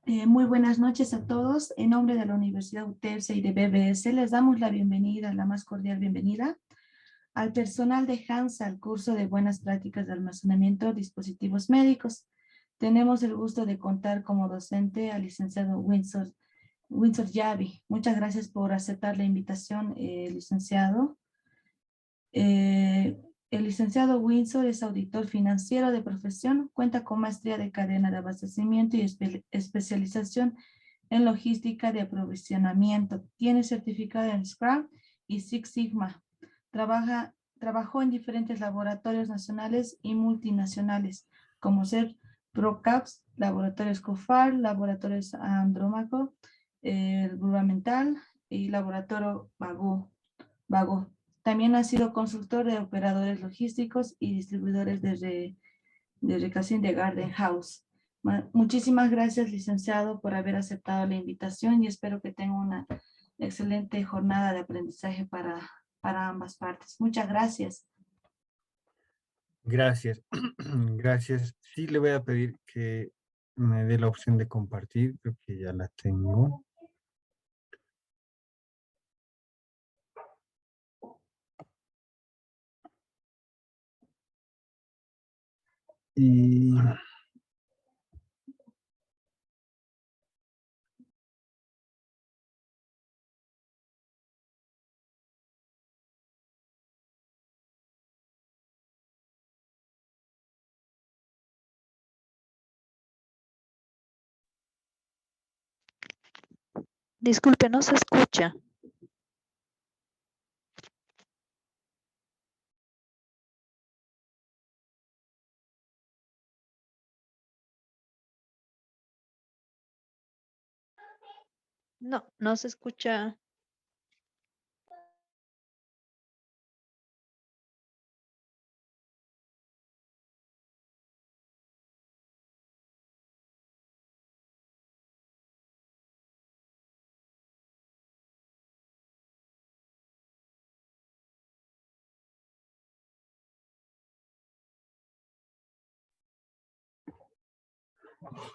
Muy buenas noches a todos. En nombre de la Universidad UTEPSA y de BBS, les damos la bienvenida, la más cordial bienvenida, al personal de HANSA, al curso de Buenas Prácticas de Almacenamiento de Dispositivos Médicos. Tenemos el gusto de contar como docente al licenciado Windsor Yavi. Muchas gracias por aceptar la invitación, licenciado. El licenciado Windsor es auditor financiero de profesión, cuenta con maestría de cadena de abastecimiento y especialización en logística de aprovisionamiento. Tiene certificado en Scrum y Six Sigma. Trabajó en diferentes laboratorios nacionales y multinacionales, como ser ProCaps, Laboratorios COFAR, Laboratorios Andrómaco, el Gubernamental y Laboratorio Vago. También ha sido consultor de operadores logísticos y distribuidores de Recasín de Garden House. Muchísimas gracias, licenciado, por haber aceptado la invitación y espero que tenga una excelente jornada de aprendizaje para ambas partes. Muchas gracias. Gracias. Gracias. Sí, le voy a pedir que me dé la opción de compartir. Creo que ya la tengo. Y Disculpe, no se escucha. No, no se escucha.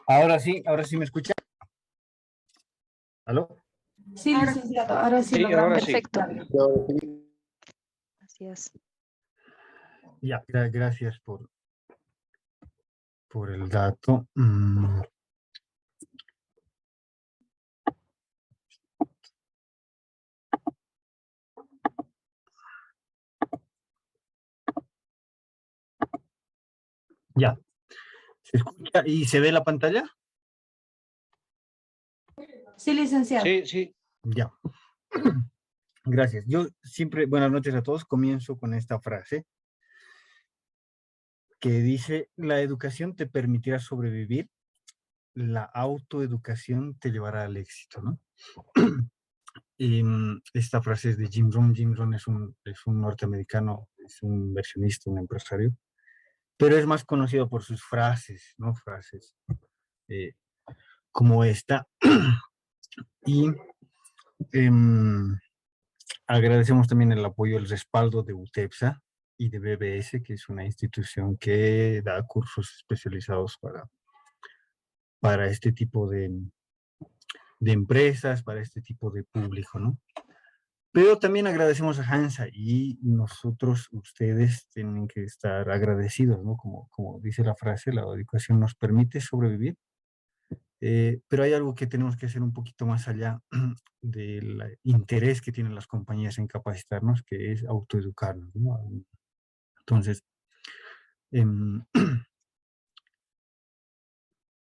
ahora sí me escucha. ¿Aló? Sí, licenciado, ahora sí logramos. Perfecto. Gracias. Ya, gracias por el dato. Ya. ¿Se escucha y se ve la pantalla? Sí, licenciado. Sí. Ya. Gracias. Yo siempre, buenas noches a todos, comienzo con esta frase que dice, la educación te permitirá sobrevivir, la autoeducación te llevará al éxito, ¿no? Y esta frase es de Jim Rohn. Jim Rohn es un norteamericano, es un inversionista, un empresario, pero es más conocido por sus frases, ¿no? Frases como esta. Y agradecemos también el apoyo, el respaldo de UTEPSA y de BBS, que es una institución que da cursos especializados para este tipo de empresas, para este tipo de público, ¿no? Pero también agradecemos a Hansa y nosotros, ustedes, tienen que estar agradecidos, ¿no? Como dice la frase, la educación nos permite sobrevivir, pero hay algo que tenemos que hacer un poquito más allá del interés que tienen las compañías en capacitarnos, que es autoeducarnos, ¿no? Entonces,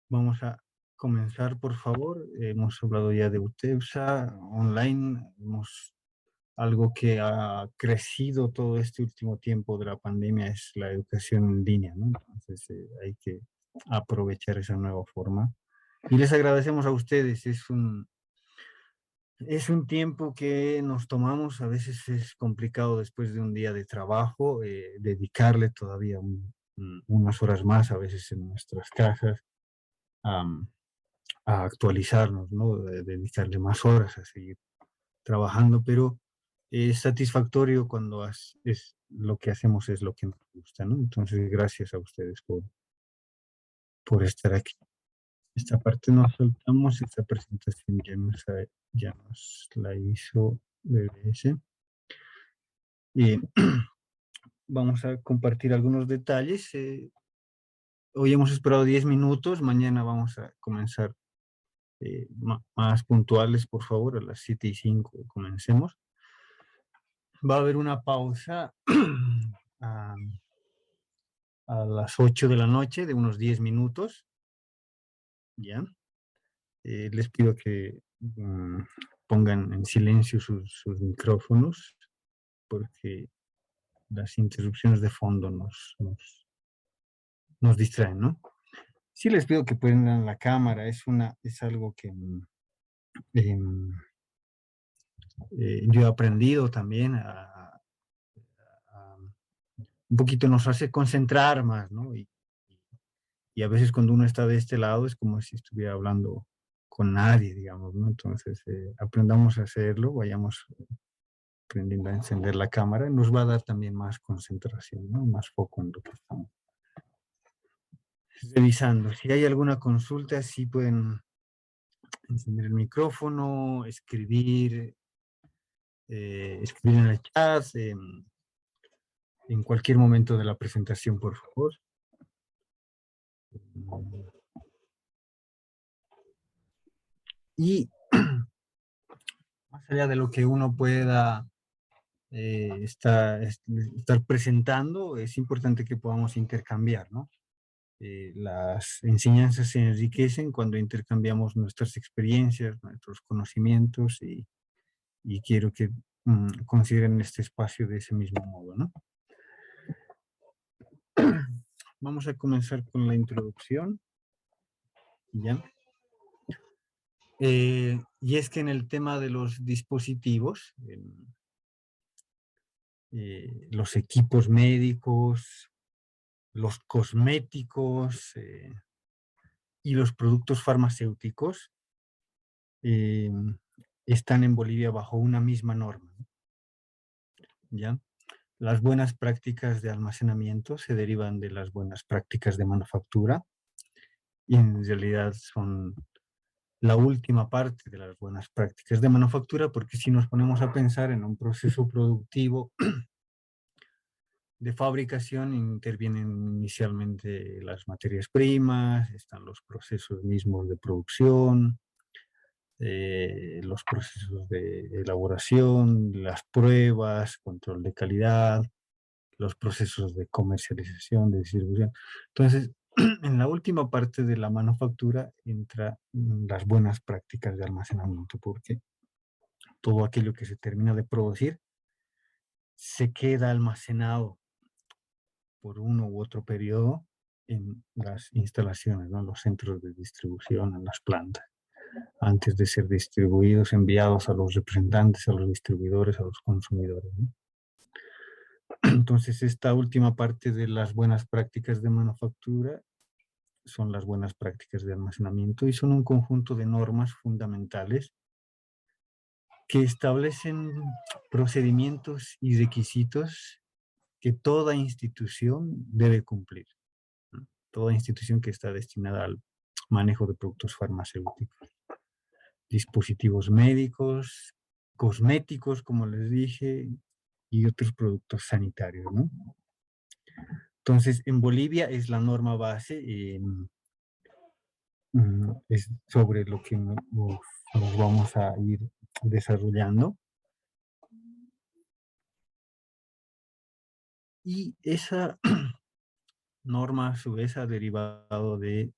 vamos a comenzar, por favor. Hemos hablado ya de UTEPSA, online, algo que ha crecido todo este último tiempo de la pandemia es la educación en línea, ¿no? Entonces hay que aprovechar esa nueva forma. Y les agradecemos a ustedes, es un tiempo que nos tomamos, a veces es complicado después de un día de trabajo, dedicarle todavía unas horas más, a veces en nuestras casas, a actualizarnos, ¿no? Dedicarle más horas a seguir trabajando, pero es satisfactorio cuando es lo que hacemos es lo que nos gusta, ¿no? Entonces, gracias a ustedes por estar aquí. Esta parte nos saltamos, esta presentación ya nos la hizo BBS. Y vamos a compartir algunos detalles. Hoy hemos esperado 10 minutos, mañana vamos a comenzar más puntuales, por favor, a las 7:05 comencemos. Va a haber una pausa a las 8 de la noche de unos 10 minutos. ¿Ya? Les pido que pongan en silencio sus micrófonos porque las interrupciones de fondo nos distraen, ¿no? Sí les pido que prendan la cámara, es algo que yo he aprendido también un poquito nos hace concentrar más, ¿no? Y a veces cuando uno está de este lado es como si estuviera hablando con nadie, digamos, ¿no? Entonces, aprendamos a hacerlo, vayamos aprendiendo a encender la cámara, nos va a dar también más concentración, ¿no? Más foco en lo que estamos revisando. Si hay alguna consulta, sí pueden encender el micrófono, escribir en el chat, en cualquier momento de la presentación, por favor. Y más allá de lo que uno pueda estar presentando, es importante que podamos intercambiar, ¿no? Las enseñanzas se enriquecen cuando intercambiamos nuestras experiencias, nuestros conocimientos y quiero que consideren este espacio de ese mismo modo, ¿no? Vamos a comenzar con la introducción. ¿Ya? Y es que en el tema de los dispositivos, los equipos médicos, los cosméticos y los productos farmacéuticos están en Bolivia bajo una misma norma, ¿ya? Las buenas prácticas de almacenamiento se derivan de las buenas prácticas de manufactura y en realidad son la última parte de las buenas prácticas de manufactura, porque si nos ponemos a pensar en un proceso productivo de fabricación, intervienen inicialmente las materias primas, están los procesos mismos de producción, los procesos de elaboración, las pruebas, control de calidad, los procesos de comercialización, de distribución. Entonces, en la última parte de la manufactura entra las buenas prácticas de almacenamiento, porque todo aquello que se termina de producir se queda almacenado por uno u otro periodo en las instalaciones, ¿no? En los centros de distribución, en las plantas, antes de ser distribuidos, enviados a los representantes, a los distribuidores, a los consumidores, ¿no? Entonces, esta última parte de las buenas prácticas de manufactura son las buenas prácticas de almacenamiento y son un conjunto de normas fundamentales que establecen procedimientos y requisitos que toda institución debe cumplir, ¿no? Toda institución que está destinada al manejo de productos farmacéuticos, dispositivos médicos, cosméticos, como les dije, y otros productos sanitarios, ¿no? Entonces, en Bolivia es la norma base, es sobre lo que nos vamos a ir desarrollando. Y esa norma a su vez ha derivado de,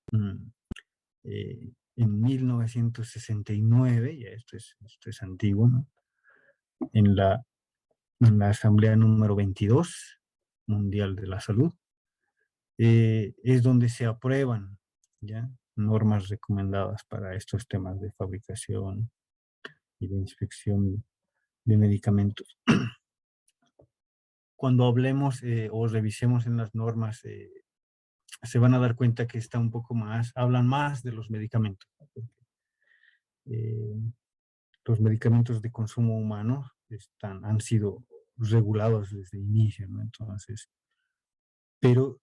en 1969, ya esto es antiguo, ¿no? En la Asamblea número 22 Mundial de la Salud, es donde se aprueban, ¿ya?, normas recomendadas para estos temas de fabricación y de inspección de medicamentos. Cuando hablemos o revisemos en las normas, se van a dar cuenta que está un poco más, hablan más de los medicamentos. Los medicamentos de consumo humano han sido regulados desde el inicio, ¿no? Entonces, pero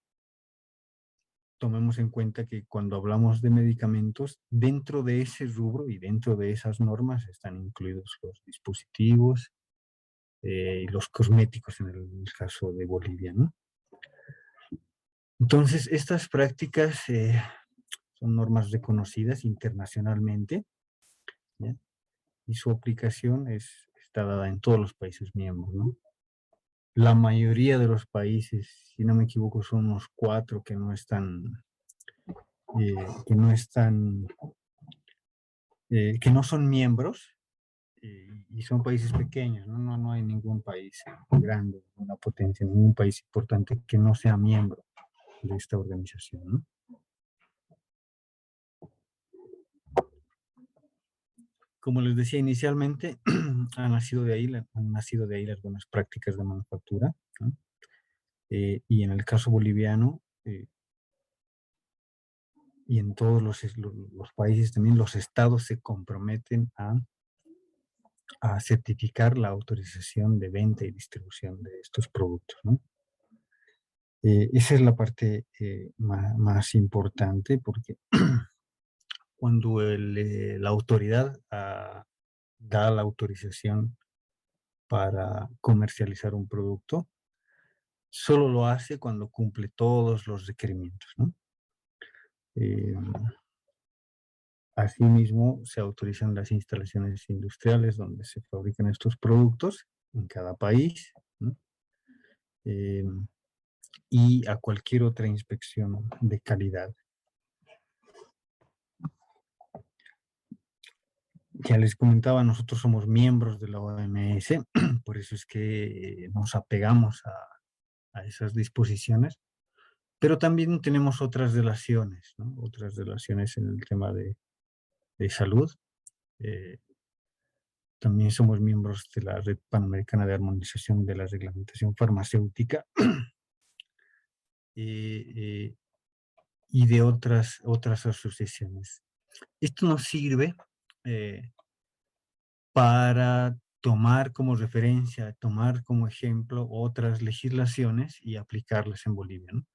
tomemos en cuenta que cuando hablamos de medicamentos, dentro de ese rubro y dentro de esas normas están incluidos los dispositivos y los cosméticos en el caso de Bolivia, ¿no? Entonces, estas prácticas son normas reconocidas internacionalmente, ¿ya? Y su aplicación está dada en todos los países miembros, ¿no? La mayoría de los países, si no me equivoco, son unos 4 que no están, que no son miembros, y son países pequeños, ¿no? No hay ningún país grande, ninguna potencia, ningún país importante que no sea miembro de esta organización, ¿no? Como les decía inicialmente, han nacido de ahí las buenas prácticas de manufactura, ¿no? Y en el caso boliviano, y en todos los países también, los estados se comprometen a certificar la autorización de venta y distribución de estos productos, ¿no? Esa es la parte más importante, porque cuando la autoridad da la autorización para comercializar un producto, solo lo hace cuando cumple todos los requerimientos, ¿no? Asimismo, se autorizan las instalaciones industriales donde se fabrican estos productos en cada país, ¿no? Y a cualquier otra inspección de calidad. Ya les comentaba, nosotros somos miembros de la OMS, por eso es que nos apegamos a esas disposiciones, pero también tenemos otras relaciones, ¿no? Otras relaciones en el tema de salud. También somos miembros de la Red Panamericana de Armonización de la Reglamentación Farmacéutica y de otras asociaciones. Esto nos sirve para tomar como referencia, tomar como ejemplo otras legislaciones y aplicarlas en Bolivia, ¿no?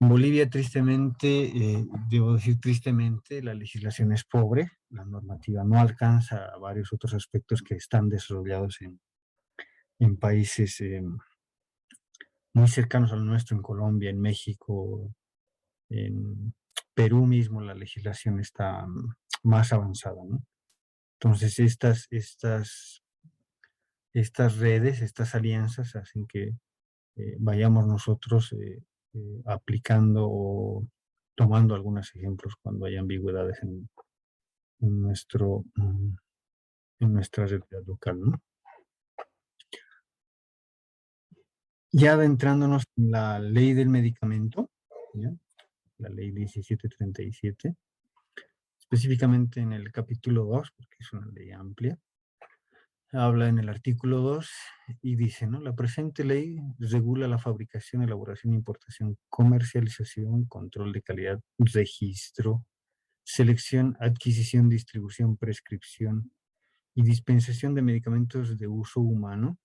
En Bolivia, tristemente, debo decir tristemente, la legislación es pobre, la normativa no alcanza a varios otros aspectos que están desarrollados en países muy cercanos al nuestro, en Colombia, en México, en Perú mismo la legislación está más avanzada, ¿no? Entonces, estas redes, estas alianzas hacen que vayamos nosotros aplicando o tomando algunos ejemplos cuando hay ambigüedades en nuestra realidad local, ¿no? Ya adentrándonos en la ley del medicamento, ¿ya? La ley 1737, específicamente en el capítulo 2, porque es una ley amplia, habla en el artículo 2 y dice, ¿no? La presente ley regula la fabricación, elaboración, importación, comercialización, control de calidad, registro, selección, adquisición, distribución, prescripción y dispensación de medicamentos de uso humano,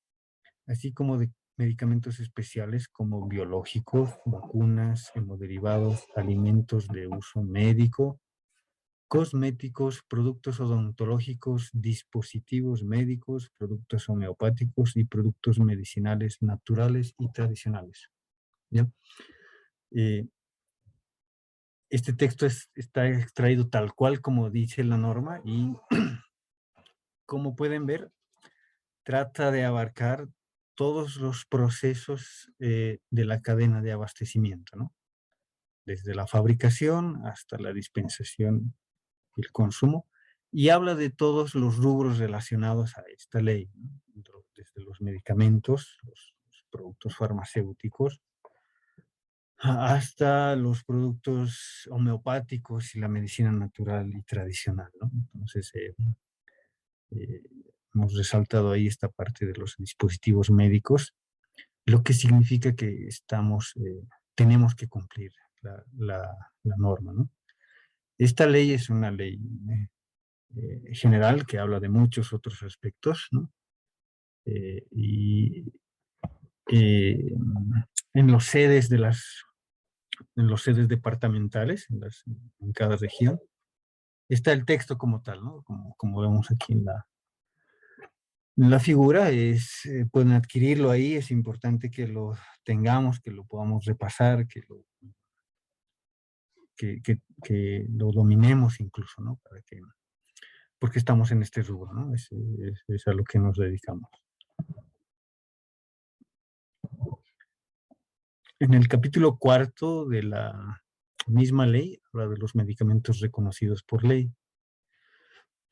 así como de medicamentos especiales como biológicos, vacunas, hemoderivados, alimentos de uso médico, cosméticos, productos odontológicos, dispositivos médicos, productos homeopáticos y productos medicinales naturales y tradicionales, ¿ya? Este texto está extraído tal cual como dice la norma y como pueden ver, trata de abarcar todos los procesos de la cadena de abastecimiento, ¿no? Desde la fabricación hasta la dispensación y el consumo, y habla de todos los rubros relacionados a esta ley, ¿no? Desde los medicamentos, los productos farmacéuticos, hasta los productos homeopáticos y la medicina natural y tradicional, ¿no? Entonces, hemos resaltado ahí esta parte de los dispositivos médicos, lo que significa que tenemos que cumplir la norma, ¿no? Esta ley es una ley general que habla de muchos otros aspectos, ¿no? Y en los sedes de las en los sedes departamentales, en cada región. Está el texto como tal, ¿no? Como vemos aquí en la figura, pueden adquirirlo ahí, es importante que lo tengamos, que lo podamos repasar, que lo dominemos incluso, ¿no? Porque estamos en este rubro, ¿no? Es a lo que nos dedicamos. En el capítulo 4 de la misma ley, habla de los medicamentos reconocidos por ley.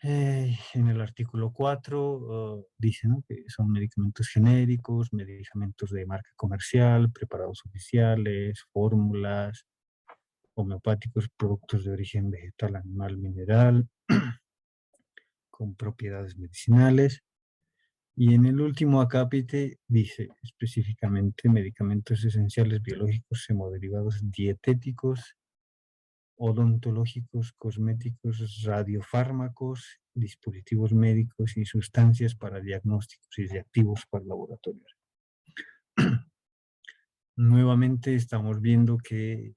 En el artículo 4 dice, ¿no?, que son medicamentos genéricos, medicamentos de marca comercial, preparados oficiales, fórmulas, homeopáticos, productos de origen vegetal, animal, mineral, con propiedades medicinales. Y en el último acápite dice específicamente medicamentos esenciales biológicos, hemoderivados dietéticos, odontológicos, cosméticos, radiofármacos, dispositivos médicos y sustancias para diagnósticos y reactivos para laboratorios. Nuevamente estamos viendo que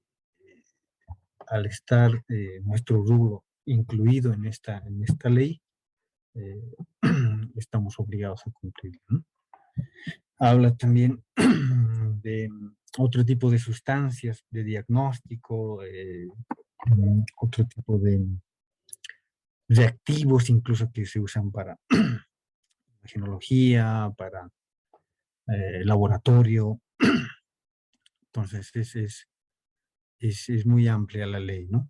al estar nuestro rubro incluido en esta ley, estamos obligados a cumplirlo, ¿no? Habla también de otro tipo de sustancias de diagnóstico, otro tipo de reactivos incluso que se usan para genología, para laboratorio. Entonces es muy amplia la ley, ¿no?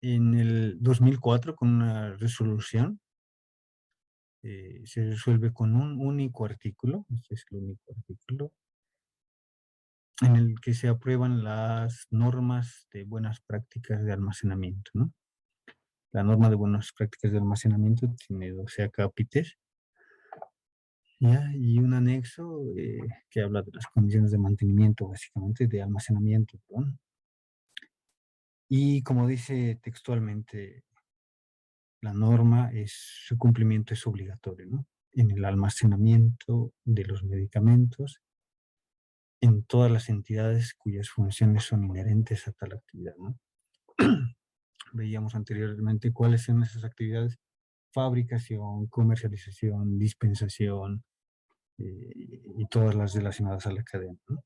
En el 2004, con una resolución, se resuelve con un único artículo, este es el único artículo, en el que se aprueban las normas de buenas prácticas de almacenamiento, ¿no? La norma de buenas prácticas de almacenamiento tiene 12 acápites, ¿ya? Y un anexo que habla de las condiciones de mantenimiento, básicamente, de almacenamiento, ¿no? Y como dice textualmente la norma, su cumplimiento es obligatorio, ¿no? En el almacenamiento de los medicamentos en todas las entidades cuyas funciones son inherentes a tal actividad, ¿no? Veíamos anteriormente cuáles son esas actividades: fabricación, comercialización, dispensación y todas las relacionadas a la cadena, ¿no?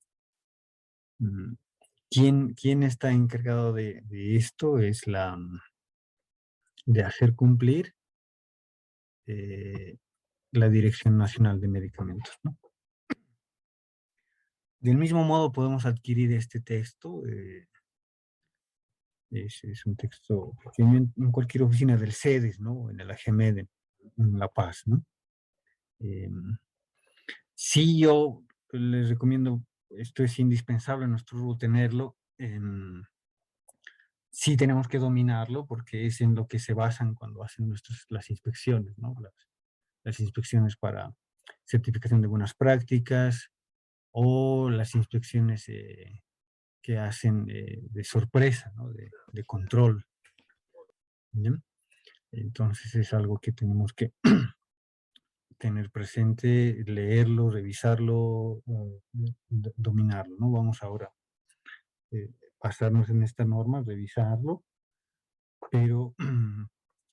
¿Quién está encargado de esto? Es de hacer cumplir la Dirección Nacional de Medicamentos, ¿no? Del mismo modo podemos adquirir este texto. Es un texto que en cualquier oficina del CEDES, ¿no? En el AGMED, en La Paz, ¿no? Sí, yo les recomiendo, esto es indispensable en nuestro rubro tenerlo. Sí tenemos que dominarlo porque es en lo que se basan cuando hacen las inspecciones, ¿no? Las inspecciones para certificación de buenas prácticas o las inspecciones que hacen de sorpresa, ¿no? De control. ¿Bien? Entonces es algo que tenemos que tener presente, leerlo, revisarlo, dominarlo, ¿no? Vamos ahora a basarnos en esta norma, revisarlo, pero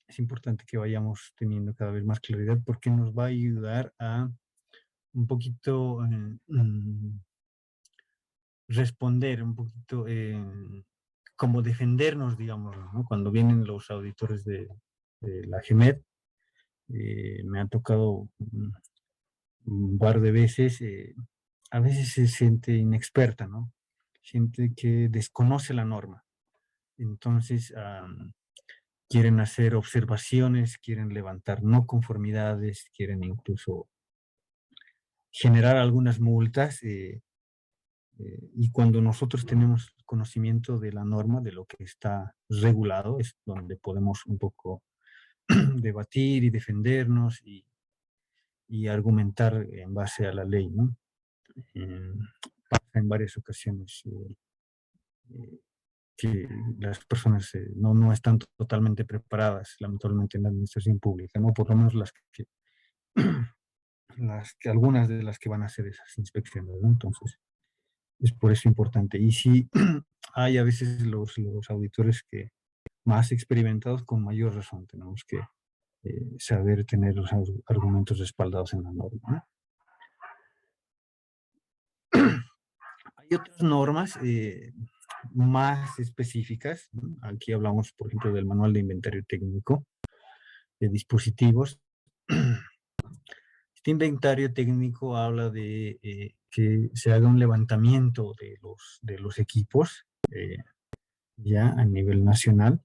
es importante que vayamos teniendo cada vez más claridad porque nos va a ayudar a un poquito responder, un poquito como defendernos, digamos, ¿no? Cuando vienen los auditores de la GEMED, me ha tocado un par de veces, a veces se siente inexperta, ¿no? Gente que desconoce la norma. Entonces, quieren hacer observaciones, quieren levantar no conformidades, quieren incluso generar algunas multas. Y cuando nosotros tenemos conocimiento de la norma, de lo que está regulado, es donde podemos un poco debatir y defendernos y argumentar en base a la ley, ¿no? Pasa en varias ocasiones que las personas no están totalmente preparadas, lamentablemente, en la administración pública, ¿no? Por lo menos las que algunas de las que van a hacer esas inspecciones, ¿no? Entonces, es por eso importante. Y sí, hay a veces los auditores que más experimentados, con mayor razón, tenemos que saber tener los argumentos respaldados en la norma, ¿no? Hay otras normas más específicas, ¿no? Aquí hablamos, por ejemplo, del manual de inventario técnico de dispositivos. Este inventario técnico habla de que se haga un levantamiento de los equipos ya a nivel nacional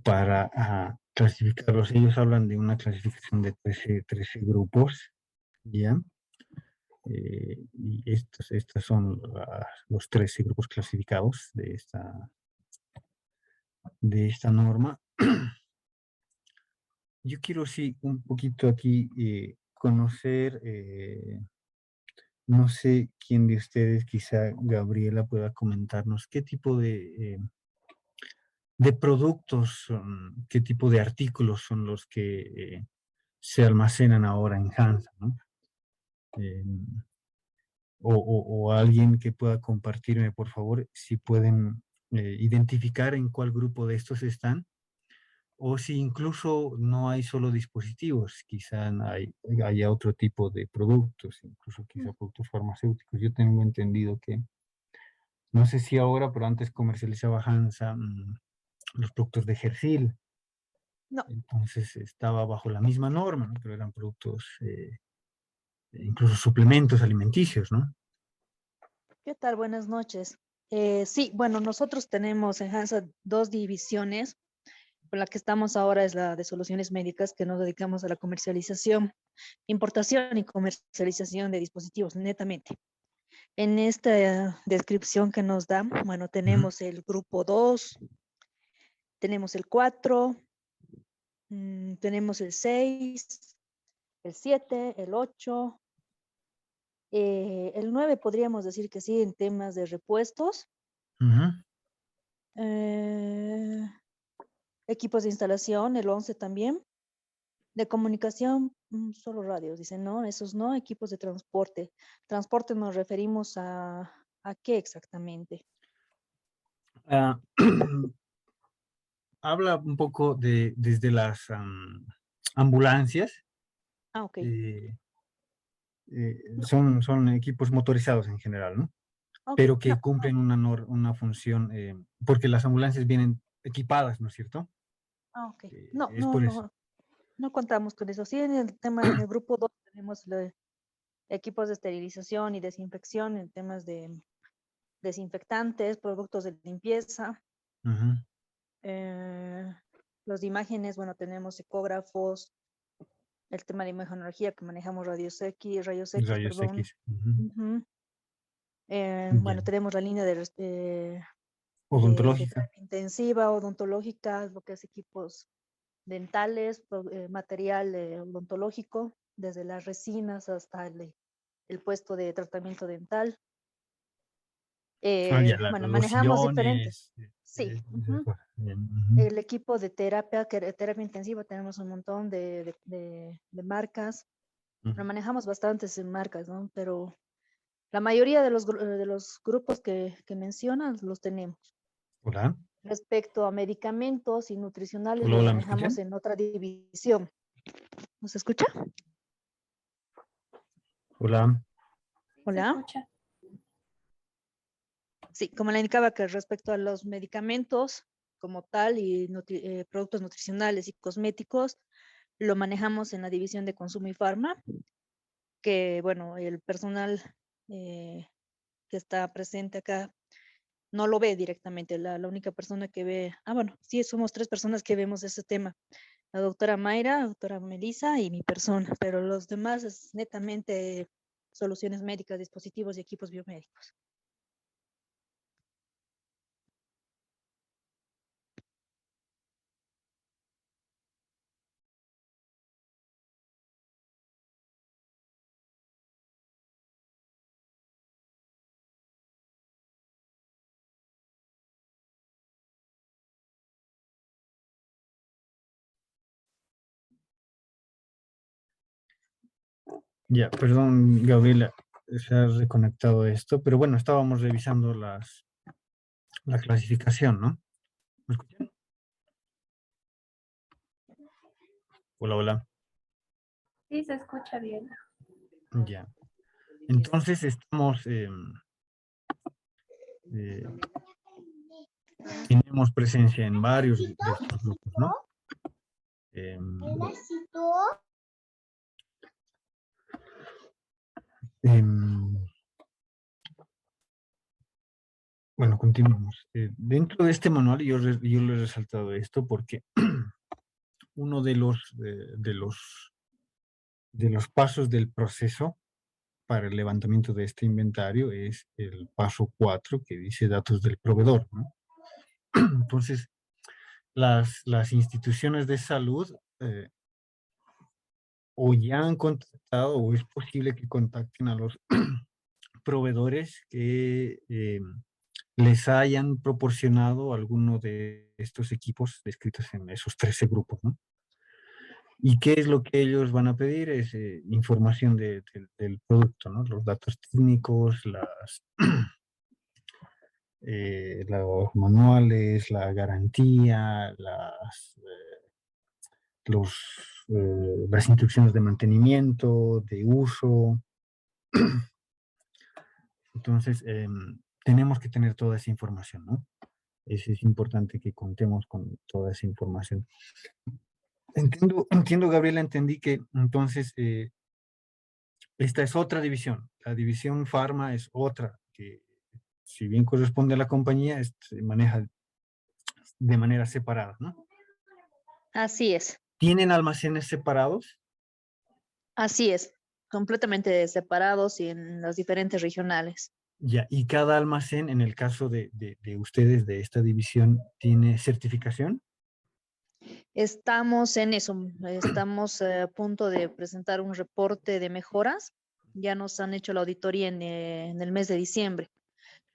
para clasificarlos. Ellos hablan de una clasificación de 13 grupos, ¿ya? Y estos son los 13 grupos clasificados de esta norma. Yo quiero, sí, un poquito aquí conocer, no sé quién de ustedes, quizá Gabriela, pueda comentarnos qué tipo de productos, qué tipo de artículos son los que se almacenan ahora en Hansa, ¿no? Eh, o alguien que pueda compartirme, por favor, si pueden identificar en cuál grupo de estos están, o si incluso no hay solo dispositivos, quizá haya otro tipo de productos, incluso quizá productos farmacéuticos. Yo tengo entendido que, no sé si ahora, pero antes comercializaba Hansa los productos de Hercil, No. entonces estaba bajo la misma norma, ¿no? Pero eran productos, incluso suplementos alimenticios, ¿no? ¿Qué tal? Buenas noches. Sí, bueno, nosotros tenemos en Hansa dos divisiones. Con la que estamos ahora es la de soluciones médicas, que nos dedicamos a la comercialización, importación y comercialización de dispositivos, netamente. En esta descripción que nos da, bueno, Ujú, tenemos el grupo 2, tenemos el 4, tenemos el 6, el 7, el 8, el 9 podríamos decir que sí en temas de repuestos, ujú. eh, equipos de instalación, el 11 también. De comunicación, solo radios, dicen, no, esos no, equipos de transporte. Transporte nos referimos ¿a qué exactamente? Ah, habla un poco desde las ambulancias, Ah, ok. eh, son equipos motorizados en general, ¿no? Ok, Pero no, que cumplen una función, porque las ambulancias vienen equipadas, ¿no es cierto? ok. No, Es no, por eso. no, no contamos con eso. Sí, en el tema, en el grupo 2 tenemos equipos de esterilización y desinfección en temas de desinfectantes, productos de limpieza, Ujú. eh, los de imágenes, bueno, tenemos ecógrafos, el tema de imagenología que manejamos rayos X, Rayos perdón. X. Ujú. Ujú. Ya. Bueno, tenemos la línea de Odontológica. terapia intensiva, odontológica, lo que es equipos dentales, material odontológico, desde las resinas hasta el puesto de tratamiento dental. Ya, Bueno, los manejamos diferentes. sillones, Sí, esas ujú. cosas. Bien, ujú. El equipo de terapia, terapia intensiva, tenemos un montón de marcas. Ujú. Lo manejamos bastantes marcas, ¿no? Pero la mayoría de los grupos que mencionas los tenemos. Hola. Respecto a medicamentos y nutricionales, Hola, lo hola, ¿me manejamos escuchan? en otra división. ¿Nos escucha? Hola. ¿Se Hola. escucha? Sí, como le indicaba que respecto a los medicamentos como tal y productos nutricionales y cosméticos, lo manejamos en la división de consumo y farma, que bueno, el personal eh, que está presente acá no lo ve directamente. La única persona que ve, bueno, sí, somos tres personas que vemos ese tema. La doctora Mayra, la doctora Melissa y mi persona, pero los demás es netamente soluciones médicas, dispositivos y equipos biomédicos. Ya, perdón, Gabriela, se ha reconectado esto, pero bueno, estábamos revisando la clasificación, ¿no? ¿Me escuchan? Hola, hola. Sí, se escucha bien. Ya. Entonces estamos, tenemos presencia en varios de estos grupos, ¿no? Em, em, bueno, continuamos. Dentro de este manual yo le he resaltado esto porque uno de los pasos del proceso para el levantamiento de este inventario es el paso 4 que dice datos del proveedor, ¿no? Entonces, las instituciones de salud o ya han contactado o es posible que contacten a los proveedores que les hayan proporcionado alguno de estos equipos descritos en esos 13 grupos, ¿no? ¿Y qué es lo que ellos van a pedir? Es información del producto, ¿no? Los datos técnicos, los manuales, la garantía, las instrucciones de mantenimiento, de uso. Entonces, tenemos que tener toda esa información, ¿no? Es importante que contemos con toda esa información. Entiendo, Gabriela, entendí que entonces esta es otra división. La división Pharma es otra, que si bien corresponde a la compañía, se maneja de manera separada, ¿no? Así es, ¿Tienen almacenes separados? así es, completamente separados y en las diferentes regionales. Ya, y cada almacén, en el caso de ustedes, de esta división, ¿tiene certificación? Estamos en eso, estamos a punto de presentar un reporte de mejoras. Ya nos han hecho la auditoría en el mes de diciembre.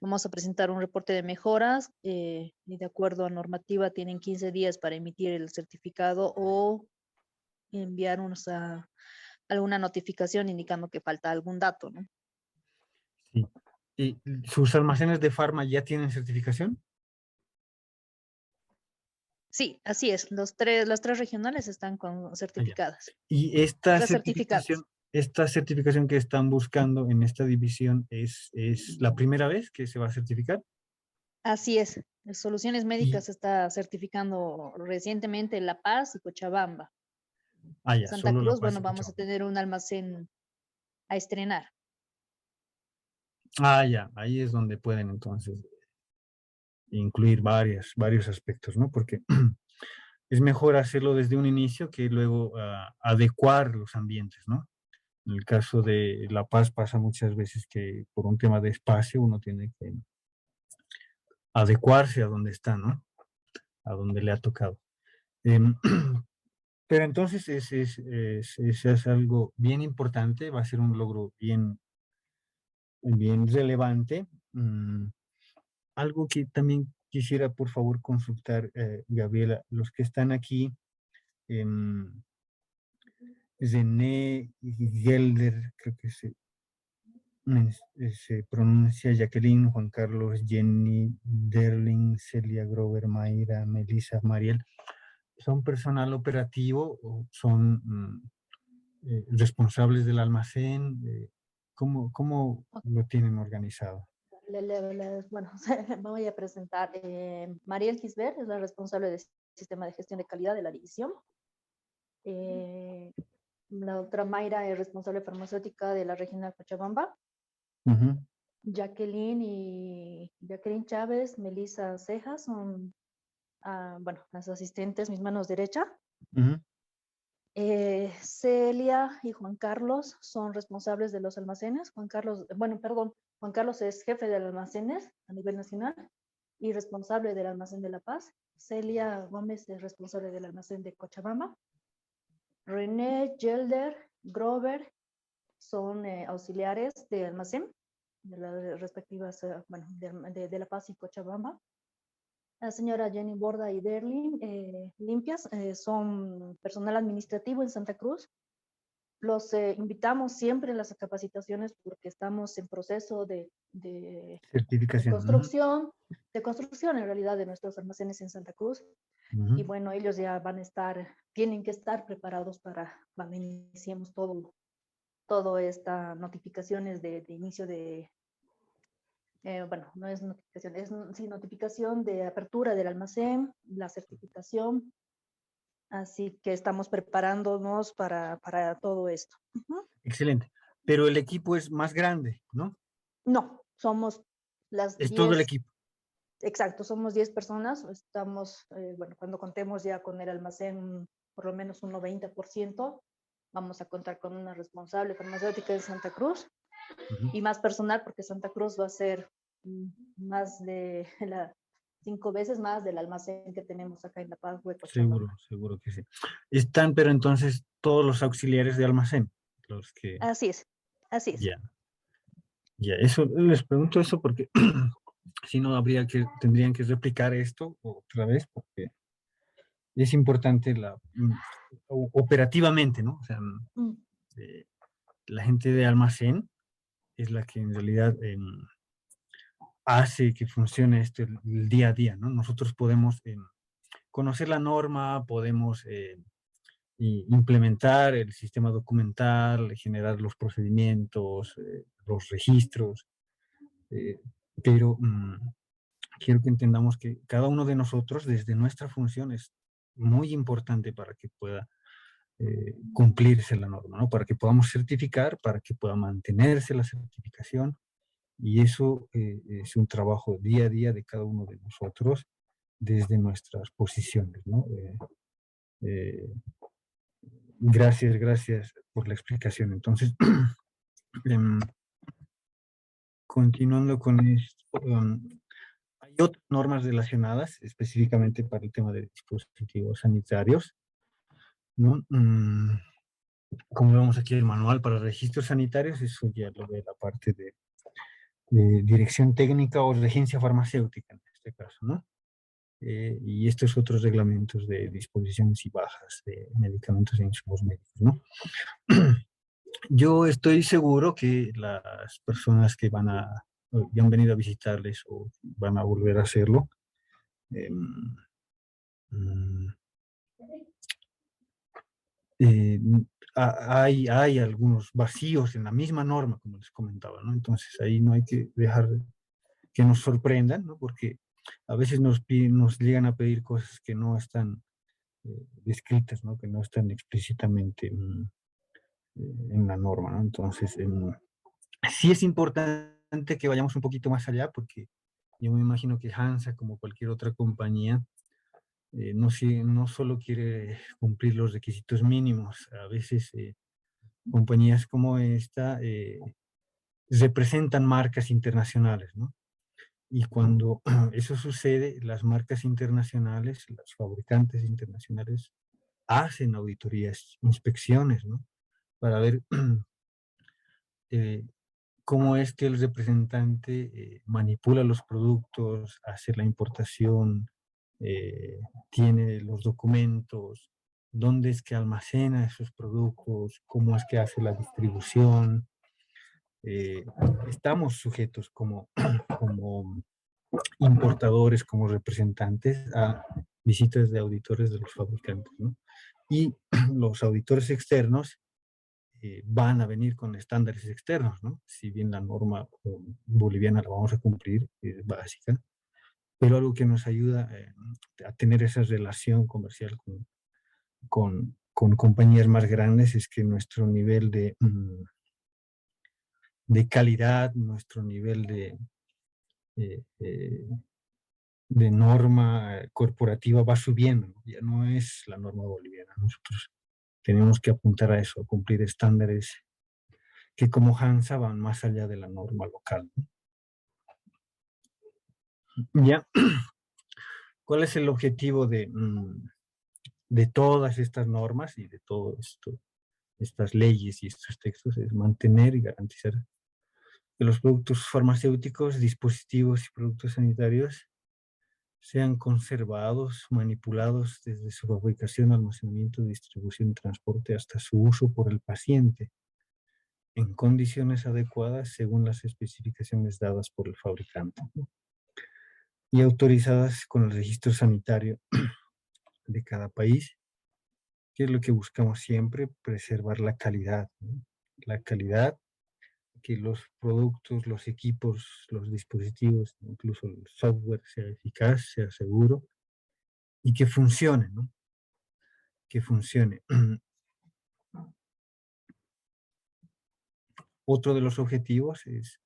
Vamos a presentar un reporte de mejoras y de acuerdo a normativa tienen 15 días para emitir el certificado o enviarnos a alguna notificación indicando que falta algún dato, ¿no? Sí. ¿Y sus almacenes de farma ya tienen certificación? Sí, así es. Las tres regionales están Ah, ya. certificadas. Y esta Recertificadas. certificación que están buscando en esta división es la primera vez que se va a certificar. Así es. Soluciones Y, Médicas se está certificando recientemente en La Paz y Cochabamba. ya, Santa solo La Cruz, Paz bueno, y vamos a Cochabamba. tener un almacén a estrenar. Ya, ahí es donde pueden entonces incluir varios aspectos, ¿no? Porque es mejor hacerlo desde un inicio que luego adecuar los ambientes, ¿no? En el caso de La Paz pasa muchas veces que por un tema de espacio uno tiene que adecuarse a donde está, ¿no? A donde le ha tocado. Em, pero entonces es algo bien importante, va a ser un logro bien relevante. Algo que también quisiera, por favor, consultar, Gabriela, los que están aquí, em, René Gelder, creo que se pronuncia Jacqueline, Juan Carlos, Jenny, Derling, Celia Grover, Mayra, Melissa, Mariel. ¿Son personal operativo o son responsables del almacén? ¿Cómo lo tienen organizado? Bueno, me voy a presentar. Mariel Gisbert es la responsable del sistema de gestión de calidad de la división. La otra Mayra es responsable farmacéutica de la regional Cochabamba. Ujú, Jacqueline Chávez, Melissa Cejas son, bueno, las asistentes, mis manos derecha. ujú. Celia y Juan Carlos son responsables de los almacenes. Juan Carlos es jefe de almacenes a nivel nacional y responsable del almacén de La Paz. Celia Gómez es responsable del almacén de Cochabamba. René Gelder, Grover son auxiliares de almacén de las respectivas, bueno, de La Paz y Cochabamba. La señora Jenny Borda y Derlin Limpias son personal administrativo en Santa Cruz. Los invitamos siempre en las capacitaciones porque estamos en proceso de Certificación. construcción en realidad de nuestros almacenes en Santa Cruz. Ujú. Y bueno, ellos ya tienen que estar preparados para cuando iniciemos todo esta notificaciones de inicio de, bueno, no es notificación, es sí, notificación de apertura del almacén, la certificación. Así que estamos preparándonos para todo esto. Ujú. Excelente. Pero el equipo es más grande, ¿no? No, somos las Es todo el 10, equipo. exacto, somos 10 personas. Estamos, bueno, cuando contemos ya con el almacén, por lo menos un 90%, vamos a contar con una responsable farmacéutica de Santa Cruz Ujú. y más personal porque Santa Cruz va a ser más de 5 veces más del almacén que tenemos acá en La Paz, Hueco, Seguro que sí. Están, pero entonces todos los auxiliares de almacén, los que, Así es, así es. ya, eso, les pregunto eso porque si no tendrían que replicar esto otra vez porque es importante operativamente, ¿no? O sea, Mm, eh, la gente de almacén es la que en realidad hace que funcione esto el día a día, ¿no? Nosotros podemos conocer la norma, podemos implementar el sistema documental, generar los procedimientos, los registros, pero quiero que entendamos que cada uno de nosotros, desde nuestra función, es muy importante para que pueda cumplirse la norma, ¿no? Para que podamos certificar, para que pueda mantenerse la certificación, y eso es un trabajo día a día de cada uno de nosotros desde nuestras posiciones, ¿no? Eh, gracias por la explicación. Entonces, em, continuando con esto, hay otras normas relacionadas específicamente para el tema de dispositivos sanitarios, ¿no? Como vemos aquí el manual para registros sanitarios, eso ya lo ve la parte de dirección técnica o regencia farmacéutica en este caso, ¿no? Y estos otros reglamentos de disposiciones y bajas de medicamentos e insumos médicos, ¿no? Yo estoy seguro que las personas que ya han venido a visitarles o van a volver a hacerlo, em, mm, eh, hay algunos vacíos en la misma norma, como les comentaba, ¿no? Entonces ahí no hay que dejar que nos sorprendan, ¿no? Porque a veces nos llegan a pedir cosas que no están descritas, ¿no? Que no están explícitamente en la norma, ¿no? Entonces, sí es importante que vayamos un poquito más allá porque yo me imagino que Hansa, como cualquier otra compañía, no solo quiere cumplir los requisitos mínimos, a veces compañías como esta representan marcas internacionales, ¿no? Y cuando eso sucede, las marcas internacionales, los fabricantes internacionales hacen auditorías, inspecciones, ¿no? Para ver eh, cómo es que el representante manipula los productos, hace la importación, tiene los documentos, dónde es que almacena esos productos, cómo es que hace la distribución. Estamos sujetos como importadores, como representantes a visitas de auditores de los fabricantes, ¿no? Y los auditores externos van a venir con estándares externos, ¿no? Si bien la norma boliviana la vamos a cumplir, es básica, pero algo que nos ayuda a tener esa relación comercial con compañías más grandes es que nuestro nivel de calidad, nuestro nivel eh, eh, de norma corporativa va subiendo, ¿no? Ya no es la norma boliviana. Nosotros tenemos que apuntar a eso, a cumplir estándares que como Hansa van más allá de la norma local, ¿no? Ya, ¿cuál es el objetivo de todas estas normas y de todo esto, estas leyes y estos textos? Es mantener y garantizar que los productos farmacéuticos, dispositivos y productos sanitarios sean conservados, manipulados desde su fabricación, almacenamiento, distribución y transporte hasta su uso por el paciente en condiciones adecuadas según las especificaciones dadas por el fabricante, ¿no? Y autorizadas con el registro sanitario de cada país, que es lo que buscamos siempre, preservar la calidad, ¿no? La calidad, que los productos, los equipos, los dispositivos, incluso el software sea eficaz, sea seguro y que funcione, ¿no? Que funcione. Otro de los objetivos es,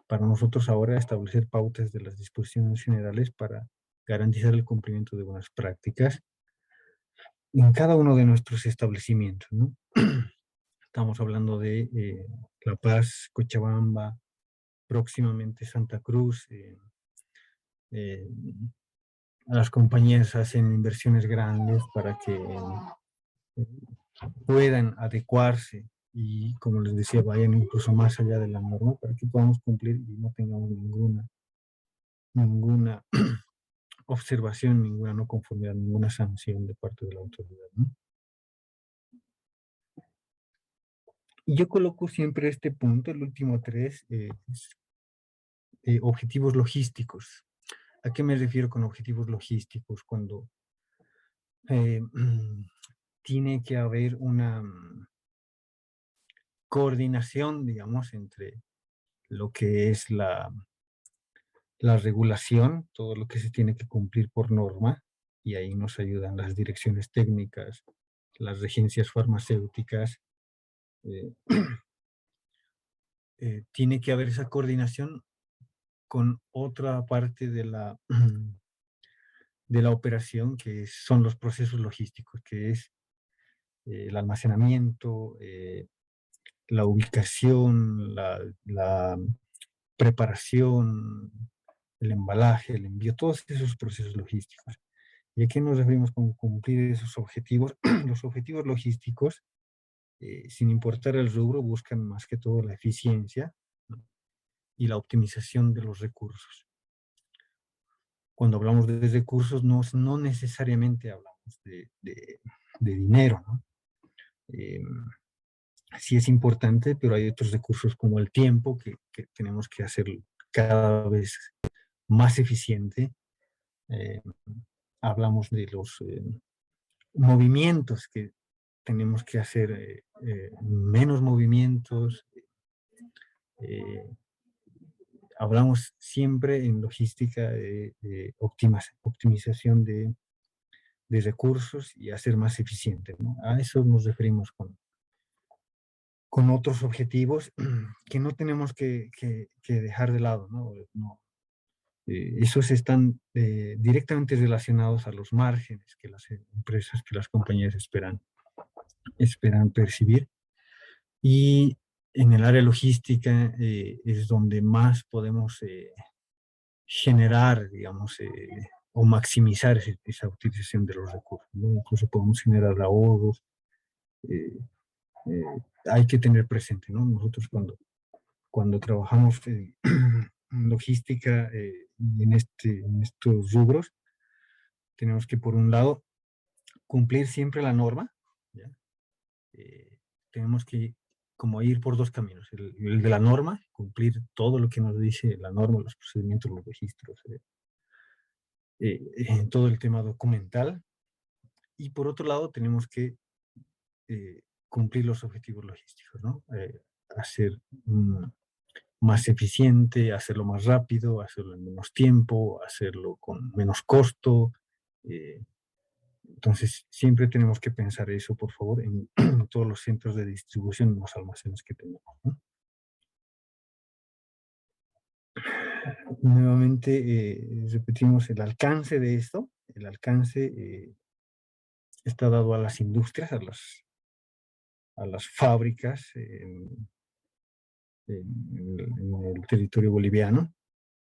para nosotros ahora, establecer pautas de las disposiciones generales para garantizar el cumplimiento de buenas prácticas en cada uno de nuestros establecimientos, ¿no? Estamos hablando de La Paz, Cochabamba, próximamente Santa Cruz. Eh, las compañías hacen inversiones grandes para que puedan adecuarse y, como les decía, vayan incluso más allá de la norma para que podamos cumplir y no tengamos ninguna observación, ninguna no conformidad, ninguna sanción de parte de la autoridad, ¿no? Y yo coloco siempre este punto, el último 3, objetivos logísticos. ¿A qué me refiero con objetivos logísticos? Cuando eh, tiene que haber una coordinación, digamos, entre lo que es la regulación, todo lo que se tiene que cumplir por norma, y ahí nos ayudan las direcciones técnicas, las regencias farmacéuticas. eh, Tiene que haber esa coordinación con otra parte de la operación, que son los procesos logísticos, que es el almacenamiento, la ubicación, la preparación, el embalaje, el envío, todos esos procesos logísticos. ¿Y a qué nos referimos con cumplir esos objetivos? Los objetivos logísticos, sin importar el rubro, buscan más que todo la eficiencia, ¿no? Y la optimización de los recursos. Cuando hablamos de recursos, no necesariamente hablamos de dinero, ¿no? Sí es importante, pero hay otros recursos como el tiempo que tenemos que hacer cada vez más eficiente. Eh, Hablamos de los movimientos que tenemos que hacer, menos movimientos. eh, Hablamos siempre en logística de optimización de recursos y hacer más eficiente, ¿no? A eso nos referimos con otros objetivos que no tenemos que dejar de lado, ¿no? Esos están directamente relacionados a los márgenes que las empresas, que las compañías esperan percibir. Y en el área logística es donde más podemos generar, digamos, o maximizar esa utilización de los recursos, ¿no? Incluso podemos generar ahorros. eh, Hay que tener presente, ¿no? Nosotros cuando trabajamos en logística y en estos rubros, tenemos que, por un lado, cumplir siempre la norma, ¿ya? Tenemos que como ir por dos caminos. El de la norma, cumplir todo lo que nos dice la norma, los procedimientos, los registros, todo el tema documental. Y por otro lado, tenemos que cumplir los objetivos logísticos, ¿no? Hacer más eficiente, hacerlo más rápido, hacerlo en menos tiempo, hacerlo con menos costo. Entonces, siempre tenemos que pensar eso, por favor, en todos los centros de distribución, en los almacenes que tenemos, ¿no? Nuevamente, repetimos el alcance de esto. El alcance está dado a las industrias, a las fábricas en el territorio boliviano,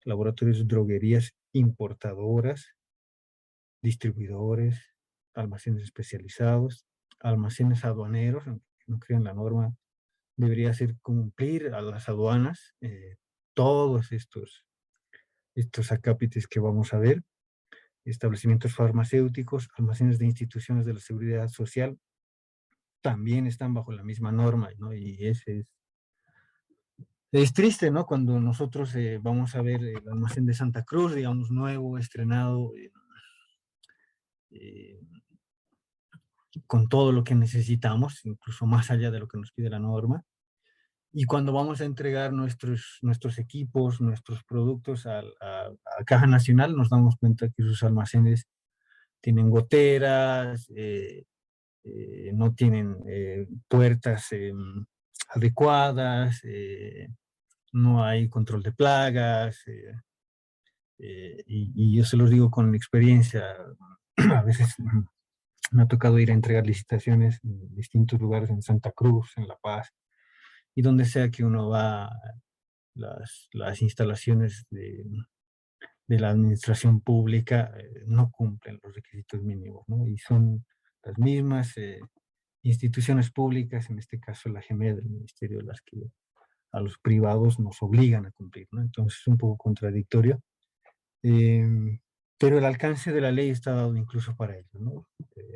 laboratorios, droguerías, importadoras, distribuidores, almacenes especializados, almacenes aduaneros, aunque no crean la norma, debería ser cumplir a las aduanas todos estos estos acápites que vamos a ver, establecimientos farmacéuticos, almacenes de instituciones de la seguridad social, también están bajo la misma norma, ¿no? Y ese es triste, ¿no? Cuando nosotros vamos a ver el almacén de Santa Cruz, digamos, nuevo, estrenado, eh, con todo lo que necesitamos, incluso más allá de lo que nos pide la norma. Y cuando vamos a entregar nuestros equipos, nuestros productos a Caja Nacional, nos damos cuenta que sus almacenes tienen goteras, no tienen puertas adecuadas, no hay control de plagas, y yo se los digo con experiencia. A veces me ha tocado ir a entregar licitaciones en distintos lugares, en Santa Cruz, en La Paz, y donde sea que uno va, las instalaciones de la administración pública no cumplen los requisitos mínimos, ¿no? Y son las mismas instituciones públicas, en este caso la GEMED, el Ministerio, las que a los privados nos obligan a cumplir, ¿no? Entonces es un poco contradictorio. Pero el alcance de la ley está dado incluso para ello, ¿no?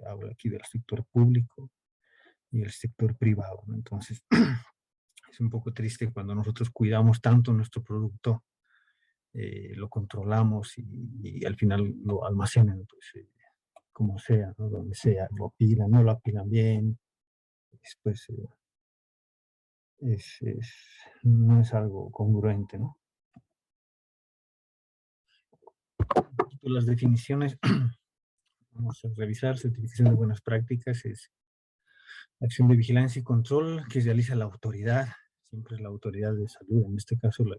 Hablo aquí del sector público y el sector privado, ¿no? Entonces, es un poco triste cuando nosotros cuidamos tanto nuestro producto, lo controlamos y al final lo almacenan, pues, como sea, ¿no? Donde sea, lo apilan, no lo apilan bien, después no es algo congruente, ¿no? Las definiciones, vamos a revisar. Certificación de buenas prácticas es acción de vigilancia y control que realiza la autoridad, siempre es la autoridad de salud, en este caso la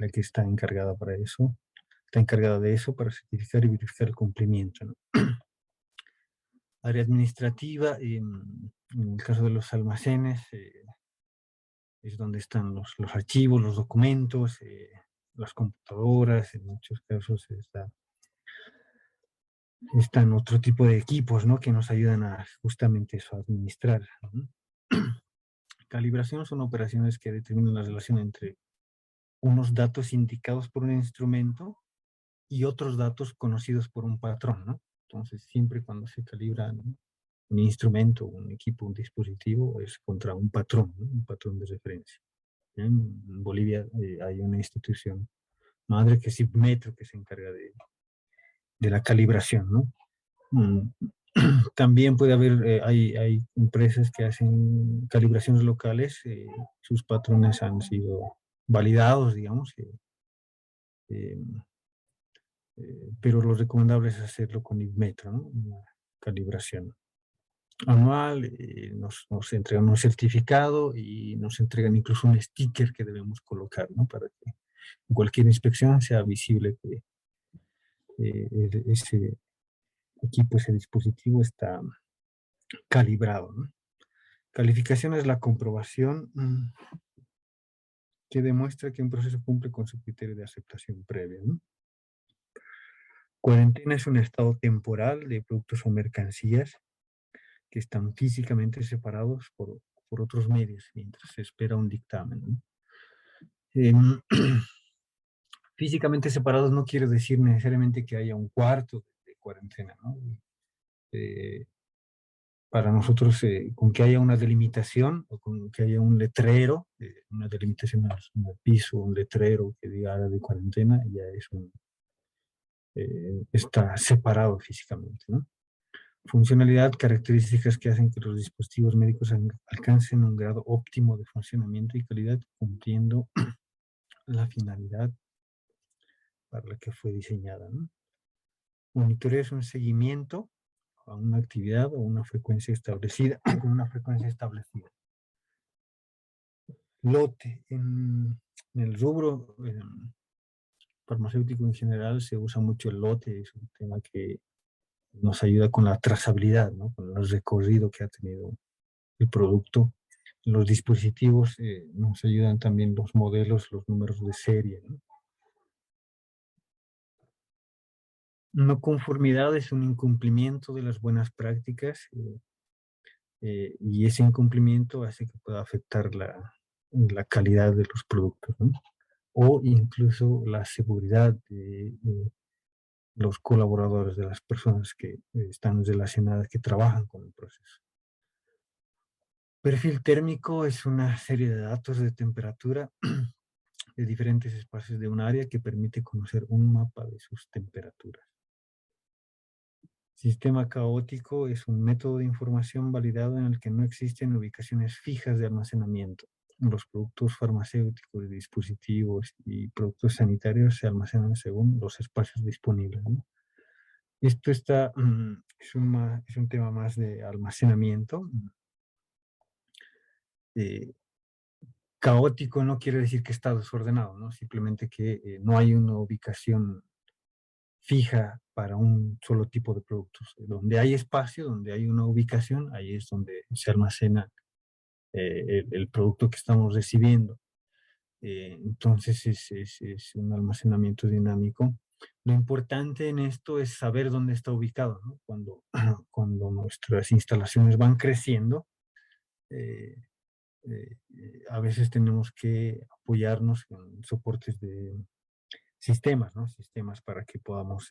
que está encargada para eso, está encargada de eso para certificar y verificar el cumplimiento, ¿no? Área administrativa, en el caso de los almacenes, es donde están los archivos, los documentos, las computadoras, en muchos casos están otro tipo de equipos, ¿no? Que nos ayudan a justamente eso, a administrar, ¿no? Calibración son operaciones que determinan la relación entre unos datos indicados por un instrumento y otros datos conocidos por un patrón, ¿no? Entonces, siempre cuando se calibra, ¿no?, un instrumento, un equipo, un dispositivo, es contra un patrón, ¿no?, un patrón de referencia. En Bolivia hay una institución madre que es IPMETRO, que se encarga de la calibración, ¿no? También puede haber, hay empresas que hacen calibraciones locales, sus patrones han sido validados, digamos, eh, pero lo recomendable es hacerlo con IPMETRO, ¿no? Una calibración anual, nos entregan un certificado y nos entregan incluso un sticker que debemos colocar, ¿no? Para que en cualquier inspección sea visible que ese equipo, ese dispositivo está calibrado, ¿no? Calificación es la comprobación que demuestra que un proceso cumple con su criterio de aceptación previa, ¿no? Cuarentena es un estado temporal de productos o mercancías que están físicamente separados por otros medios mientras se espera un dictamen, ¿no? Físicamente separados no quiere decir necesariamente que haya un cuarto de cuarentena, ¿no? Para nosotros, con que haya una delimitación o con que haya un letrero, una delimitación en el piso, un letrero que diga área de cuarentena, ya es está separado físicamente, ¿no? Funcionalidad, características que hacen que los dispositivos médicos alcancen un grado óptimo de funcionamiento y calidad, cumpliendo la finalidad para la que fue diseñada, ¿no? Monitoreo es un seguimiento a una actividad o una frecuencia establecida, con una frecuencia establecida. Lote, en el rubro farmacéutico en general se usa mucho el lote, es un tema que nos ayuda con la trazabilidad, ¿no? Con el recorrido que ha tenido el producto. Los dispositivos nos ayudan también los modelos, los números de serie, ¿no? No conformidad es un incumplimiento de las buenas prácticas y ese incumplimiento hace que pueda afectar la calidad de los productos, ¿no? o incluso la seguridad de los colaboradores, de las personas que están relacionadas, que trabajan con el proceso. Perfil térmico es una serie de datos de temperatura de diferentes espacios de un área que permite conocer un mapa de sus temperaturas. Sistema caótico es un método de información validado en el que no existen ubicaciones fijas de almacenamiento. Los productos farmacéuticos, dispositivos y productos sanitarios se almacenan según los espacios disponibles, ¿no? Esto es un tema más de almacenamiento. Caótico no quiere decir que está desordenado, ¿no? Simplemente que no hay una ubicación fija para un solo tipo de productos. Donde hay espacio, donde hay una ubicación, ahí es donde se almacena el producto que estamos recibiendo. Entonces es un almacenamiento dinámico. Lo importante en esto es saber dónde está ubicado, ¿no? Cuando nuestras instalaciones van creciendo, eh, a veces tenemos que apoyarnos en soportes de sistemas, ¿no? Sistemas para que podamos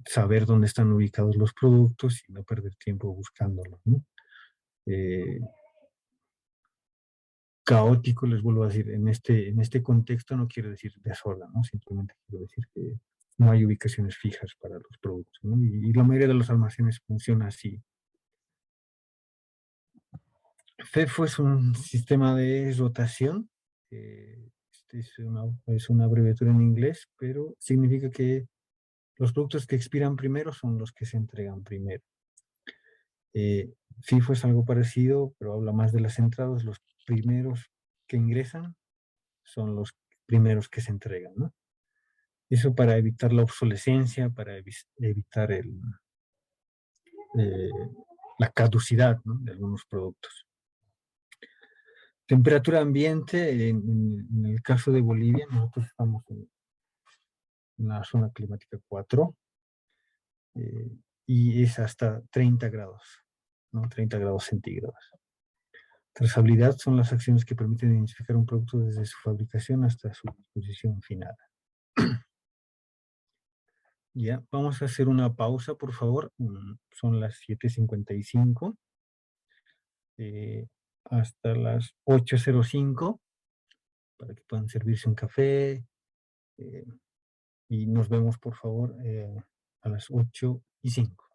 saber dónde están ubicados los productos y no perder tiempo buscándolos, ¿no? Eh, Caótico, les vuelvo a decir, en este contexto no quiero decir desorden, ¿no? Simplemente quiero decir que no hay ubicaciones fijas para los productos, ¿no? Y la mayoría de los almacenes funciona así. FEFO es un sistema de rotación. Es una abreviatura en inglés, pero significa que los productos que expiran primero son los que se entregan primero. FIFO es algo parecido, pero habla más de las entradas. Los primeros que ingresan son los primeros que se entregan, ¿no? Eso para evitar la obsolescencia, para evitar eh, la caducidad, ¿no? De algunos productos. Temperatura ambiente, en el caso de Bolivia, nosotros estamos en la zona climática 4 y es hasta 30 grados, ¿no? 30 grados centígrados. Trazabilidad son las acciones que permiten identificar un producto desde su fabricación hasta su disposición final. Ya, vamos a hacer una pausa, por favor. Son las 7:55 hasta las 8:05 para que puedan servirse un café. Y nos vemos, por favor, a las 8:05.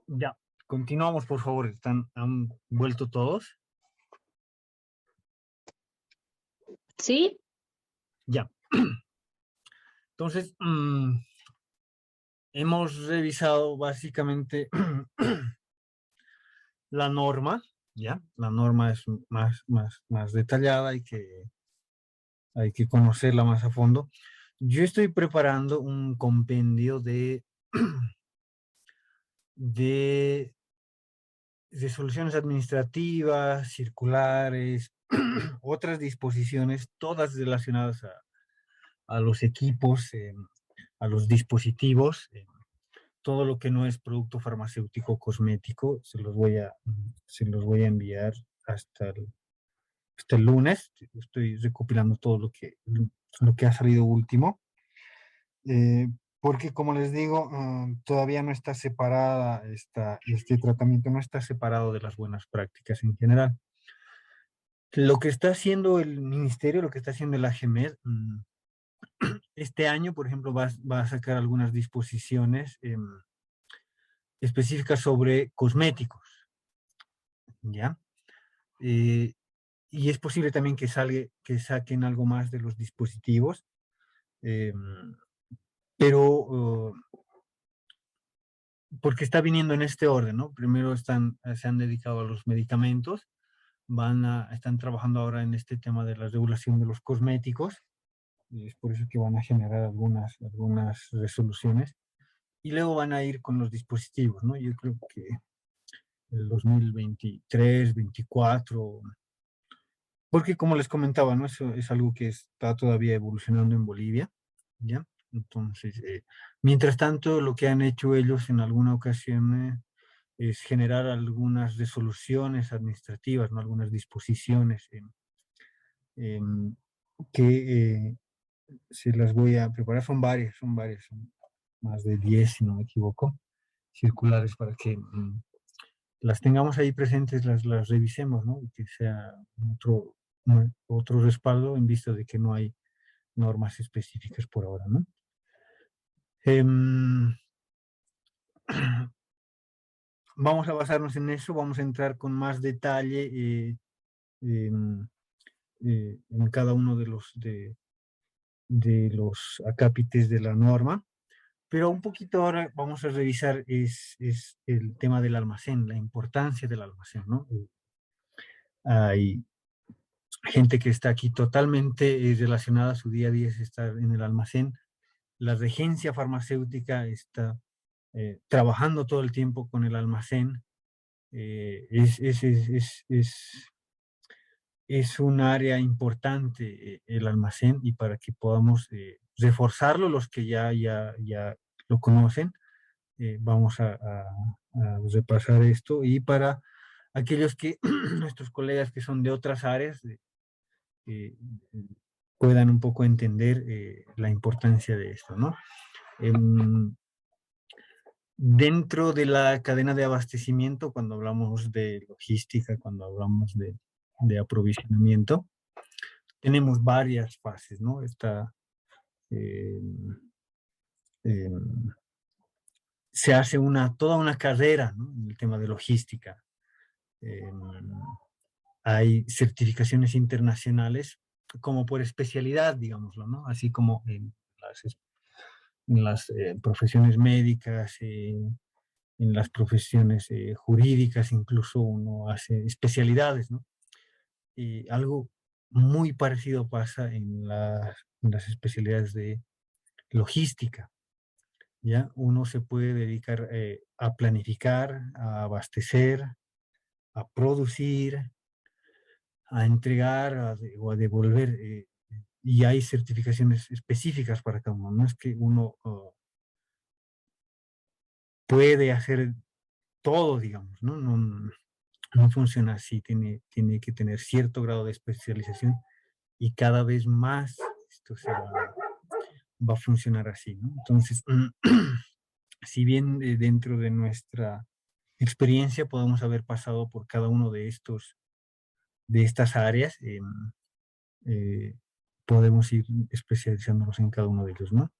Ya, continuamos, por favor. ¿Han vuelto todos? Sí, Ya. Entonces, hemos revisado básicamente la norma, ¿ya? La norma es más detallada, hay que conocerla más a fondo. Yo estoy preparando un compendio de resoluciones administrativas, circulares, otras disposiciones, todas relacionadas a los equipos, a los dispositivos, todo lo que no es producto farmacéutico cosmético, se los voy a enviar hasta el lunes. Estoy recopilando todo lo que ha salido último. Eh, Porque como les digo, todavía no está separada, este tratamiento no está separado de las buenas prácticas en general. Lo que está haciendo el ministerio, lo que está haciendo el AGMED, este año, por ejemplo, va a sacar algunas disposiciones específicas sobre cosméticos, ¿ya? Eh, y es posible también que saquen algo más de los dispositivos, pero porque está viniendo en este orden, ¿no? Primero se han dedicado a los medicamentos, están trabajando ahora en este tema de la regulación de los cosméticos, y es por eso que van a generar algunas resoluciones, y luego van a ir con los dispositivos, ¿no? Yo creo que el 2023, 24, porque como les comentaba, ¿no? Eso es algo que está todavía evolucionando en Bolivia, ¿ya? Entonces, mientras tanto, lo que han hecho ellos en alguna ocasión es generar algunas resoluciones administrativas, ¿no? Algunas disposiciones em, que se las voy a preparar. Son son más de 10 si no me equivoco, circulares para que las tengamos ahí presentes, las revisemos, ¿no? Y que sea otro respaldo en vista de que no hay normas específicas por ahora, ¿no? Em, Vamos a basarnos en eso, vamos a entrar con más detalle em, en cada uno de los acápites de la norma, pero un poquito ahora vamos a revisar es el tema del almacén, la importancia del almacén, ¿no? Hay gente que está aquí totalmente relacionada, su día a día es estar en el almacén. La regencia farmacéutica está trabajando todo el tiempo con el almacén. Es un área importante el almacén, y para que podamos reforzarlo, los que ya lo conocen, vamos a repasar esto, y para aquellos que, nuestros colegas que son de otras áreas, eh, puedan un poco entender la importancia de esto, ¿no? Dentro de la cadena de abastecimiento, cuando hablamos de logística, cuando hablamos de aprovisionamiento, tenemos varias fases, ¿no? Eh, eh, Se hace toda una carrera, ¿no? En el tema de logística. Eh, Hay certificaciones internacionales como por especialidad, digámoslo, ¿no? Así como en las profesiones médicas, en las profesiones jurídicas, incluso uno hace especialidades, ¿no? Y algo muy parecido pasa en las especialidades de logística, ¿ya? Uno se puede dedicar a planificar, a abastecer, a producir, a entregar o a devolver, y hay certificaciones específicas para cada uno. No es que uno puede hacer todo, digamos, ¿no? No funciona así, tiene que tener cierto grado de especialización, y cada vez más esto va a funcionar así, ¿no? Entonces, si bien dentro de nuestra experiencia podemos haber pasado por cada uno de estas áreas, eh, podemos ir especializándonos en cada uno de ellos, ¿no?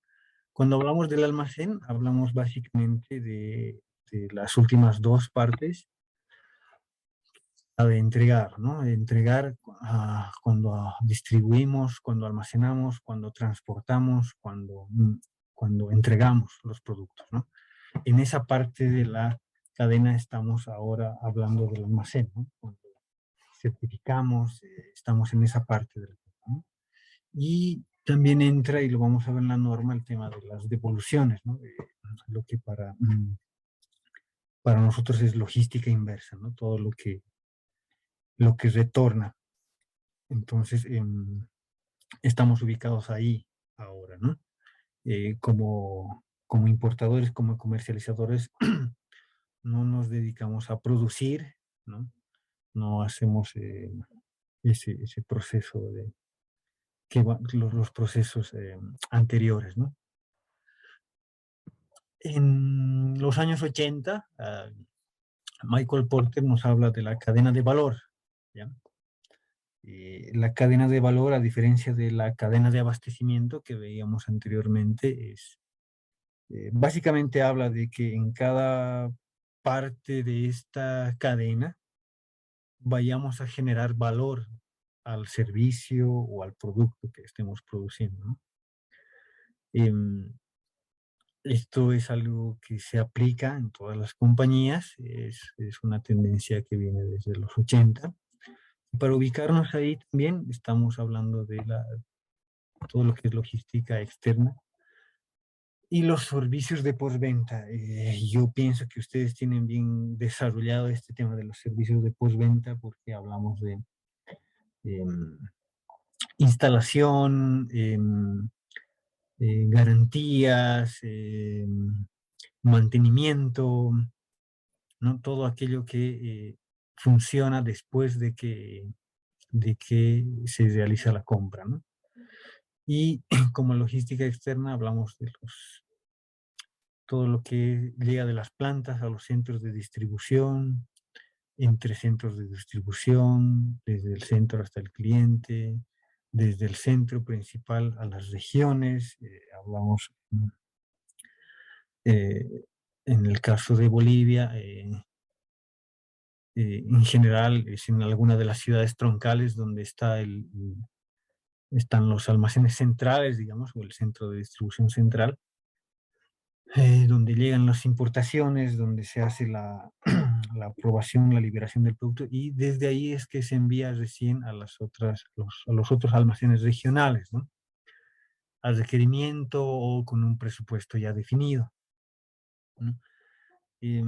Cuando hablamos del almacén, hablamos básicamente de de las últimas dos partes, la de entregar, ¿no? Entregar cuando distribuimos, cuando almacenamos, cuando transportamos, cuando entregamos los productos, ¿no? En esa parte de la cadena estamos ahora hablando del almacén, ¿no? Cuando certificamos, estamos en esa parte del tema, ¿no? Y también entra, y lo vamos a ver en la norma, el tema de las devoluciones, ¿no? Lo que para nosotros es logística inversa, ¿no? Todo lo que retorna. Entonces, estamos ubicados ahí ahora, ¿no? Como importadores, como comercializadores, no nos dedicamos a producir, ¿no? No hacemos ese proceso los procesos anteriores, ¿no? En los años 80, Michael Porter nos habla de la cadena de valor, ¿ya? La cadena de valor, a diferencia de la cadena de abastecimiento que veíamos anteriormente, básicamente habla de que en cada parte de esta cadena vayamos a generar valor al servicio o al producto que estemos produciendo, ¿no? Esto es algo que se aplica en todas las compañías, es una tendencia que viene desde los 80. Para ubicarnos ahí también estamos hablando de todo lo que es logística externa y los servicios de postventa. Yo pienso que ustedes tienen bien desarrollado este tema de los servicios de postventa porque hablamos de instalación, garantías, mantenimiento, ¿no? Todo aquello que funciona después de que se realiza la compra, ¿no? Y como logística externa hablamos de todo lo que llega de las plantas a los centros de distribución, entre centros de distribución, desde el centro hasta el cliente, desde el centro principal a las regiones. Hablamos en el caso de Bolivia, en general es en alguna de las ciudades troncales donde están los almacenes centrales, digamos, o el centro de distribución central, donde llegan las importaciones, donde se hace la aprobación, la liberación del producto, y desde ahí es que se envía recién a los otros almacenes regionales, ¿no? Al requerimiento o con un presupuesto ya definido, ¿no? Y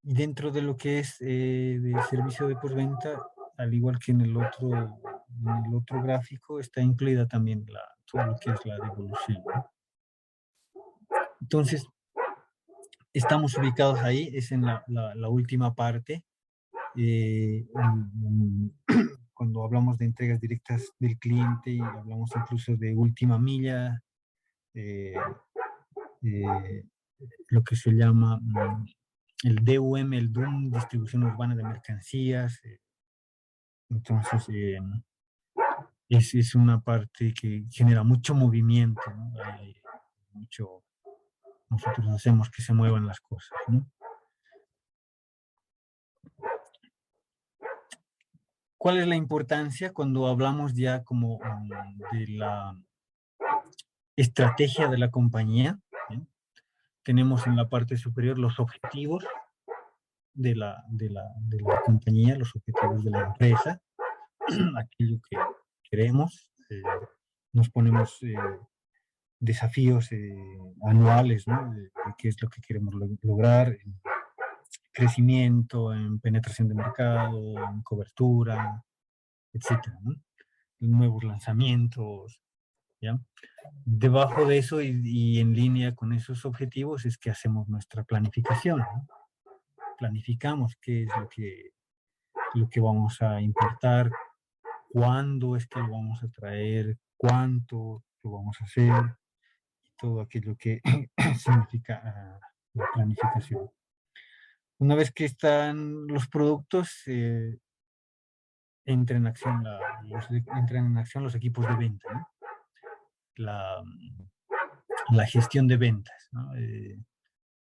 dentro de lo que es del servicio de postventa, al igual que en el otro gráfico, está incluida también todo lo que es la devolución, ¿no? Entonces, estamos ubicados ahí, es en la última parte. Cuando hablamos de entregas directas del cliente y hablamos incluso de última milla, lo que se llama el DUM, el DUM, distribución urbana de mercancías. Entonces, es una parte que genera mucho movimiento, ¿no? Hay nosotros hacemos que se muevan las cosas, ¿no? ¿Cuál es la importancia cuando hablamos ya como de la estrategia de la compañía? ¿Sí? Tenemos en la parte superior los objetivos de la compañía, los objetivos de la empresa, aquello que queremos. Nos ponemos desafíos anuales, ¿no? De qué es lo que queremos lograr, en crecimiento, en penetración de mercado, en cobertura, etcétera, ¿no? Nuevos lanzamientos, ¿ya? Debajo de eso y en línea con esos objetivos es que hacemos nuestra planificación, ¿no? Planificamos qué es lo que vamos a importar, cuándo es que lo vamos a traer, cuánto lo vamos a hacer, y todo aquello que significa la planificación. Una vez que están los productos, entran en acción los equipos de venta, ¿no? La gestión de ventas, ¿no?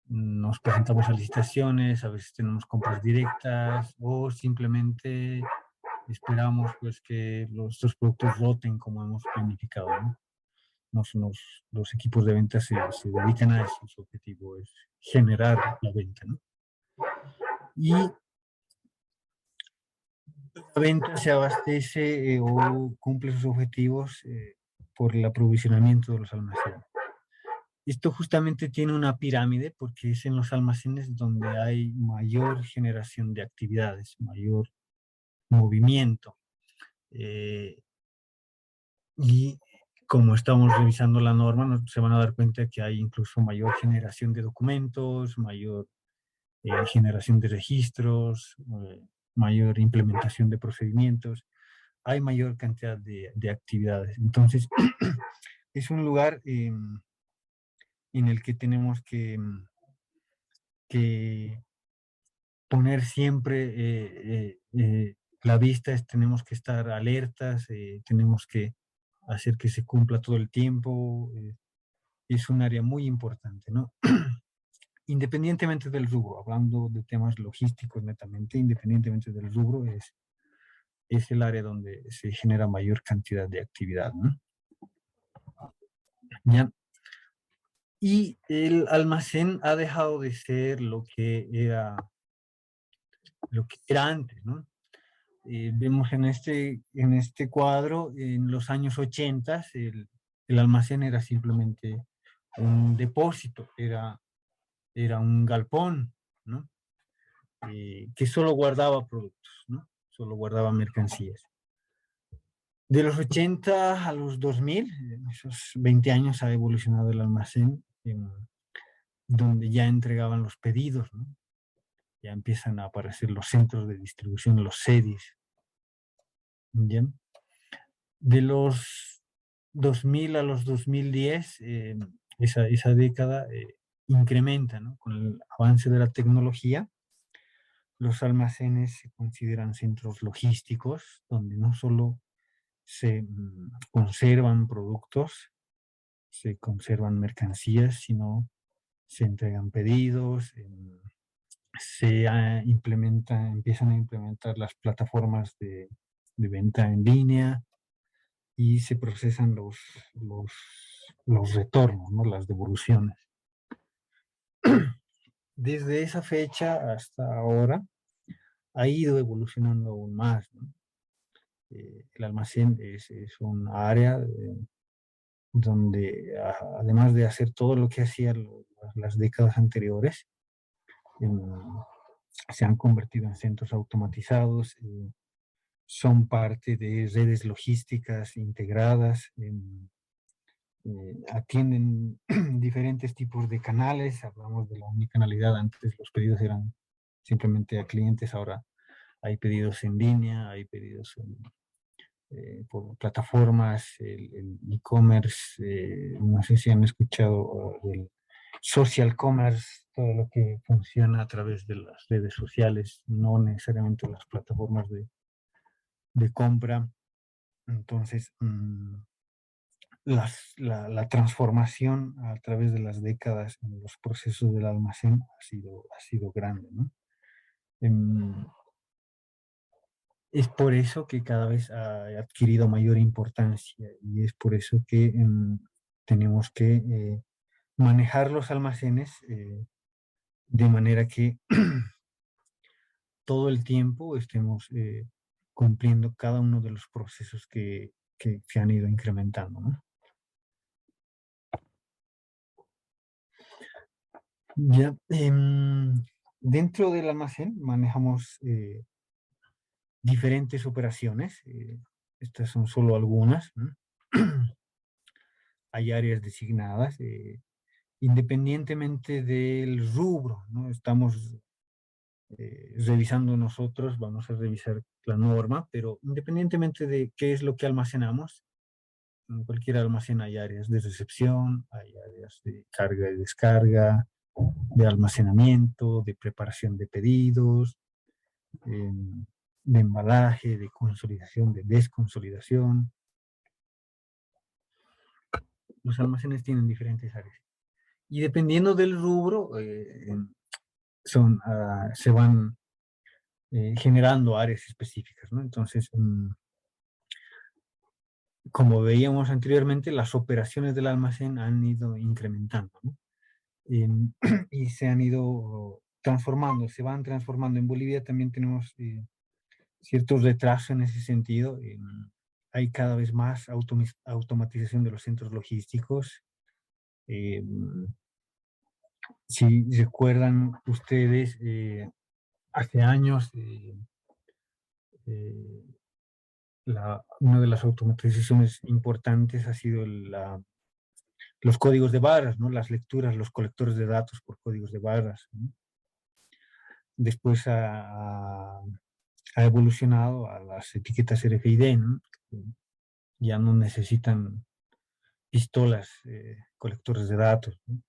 nos presentamos a licitaciones, a veces tenemos compras directas o simplemente esperamos pues que estos productos roten como hemos planificado, ¿no? Los equipos de venta se dedican a eso, su objetivo es generar la venta, ¿no? Y la venta se abastece o cumple sus objetivos por el aprovisionamiento de los almacenes. Esto justamente tiene una pirámide porque es en los almacenes donde hay mayor generación de actividades, mayor movimiento. Y como estamos revisando la norma, se van a dar cuenta que hay incluso mayor generación de documentos, mayor generación de registros, mayor implementación de procedimientos, hay mayor cantidad de actividades. Entonces, es un lugar en el que tenemos que poner siempre la vista, tenemos que estar alertas, tenemos que hacer que se cumpla todo el tiempo. Es un área muy importante, ¿no? Independientemente del rubro, hablando de temas logísticos netamente, independientemente del rubro, es el área donde se genera mayor cantidad de actividad, ¿no? ¿Ya? Y el almacén ha dejado de ser lo que era antes, ¿no? Vemos en este cuadro, en los años 80, el almacén era simplemente un depósito, era un galpón, ¿no? Que solo guardaba productos, ¿no? Solo guardaba mercancías. De los 80 a los 2000, en esos 20 años ha evolucionado el almacén, donde ya entregaban los pedidos, ¿no? Ya empiezan a aparecer los centros de distribución, los CEDIs. ¿Bien? De los 2000 a los 2010, esa década incrementa, ¿no? Con el avance de la tecnología, los almacenes se consideran centros logísticos, donde no solo se conservan productos, se conservan mercancías, sino se entregan pedidos, empiezan a implementar las plataformas de venta en línea y se procesan los retornos, ¿no? Las devoluciones. Desde esa fecha hasta ahora ha ido evolucionando aún más, ¿no? El almacén es un área donde, además de hacer todo lo que hacía las décadas anteriores, se han convertido en centros automatizados, son parte de redes logísticas integradas, atienden diferentes tipos de canales. Hablamos de la omnicanalidad, antes los pedidos eran simplemente a clientes, ahora hay pedidos en línea, hay pedidos por plataformas, el e-commerce, no sé si han escuchado del social commerce, todo lo que funciona a través de las redes sociales, no necesariamente las plataformas de compra. Entonces, la transformación a través de las décadas en los procesos del almacén ha sido grande, ¿no? Es por eso que cada vez ha adquirido mayor importancia y es por eso que tenemos que manejar los almacenes de manera que todo el tiempo estemos cumpliendo cada uno de los procesos que se han ido incrementando, ¿no? Ya, dentro del almacén manejamos diferentes operaciones. Estas son solo algunas, ¿no? Hay áreas designadas, independientemente del rubro, ¿no? Estamos revisando nosotros, vamos a revisar la norma, pero independientemente de qué es lo que almacenamos, en cualquier almacén hay áreas de recepción, hay áreas de carga y descarga, de almacenamiento, de preparación de pedidos, de embalaje, de consolidación, de desconsolidación. Los almacenes tienen diferentes áreas. Y dependiendo del rubro, se van generando áreas específicas, ¿no? Entonces, como veíamos anteriormente, las operaciones del almacén han ido incrementando, ¿no? Y se han ido transformando, se van transformando. En Bolivia también tenemos ciertos retrasos en ese sentido. Hay cada vez más automatización de los centros logísticos. Eh, si recuerdan ustedes, hace años eh, una de las automatizaciones importantes ha sido los códigos de barras, ¿no? Las lecturas, los colectores de datos por códigos de barras, ¿no? Después ha evolucionado a las etiquetas RFID, ¿no? Ya no necesitan pistolas, colectores de datos, ¿no?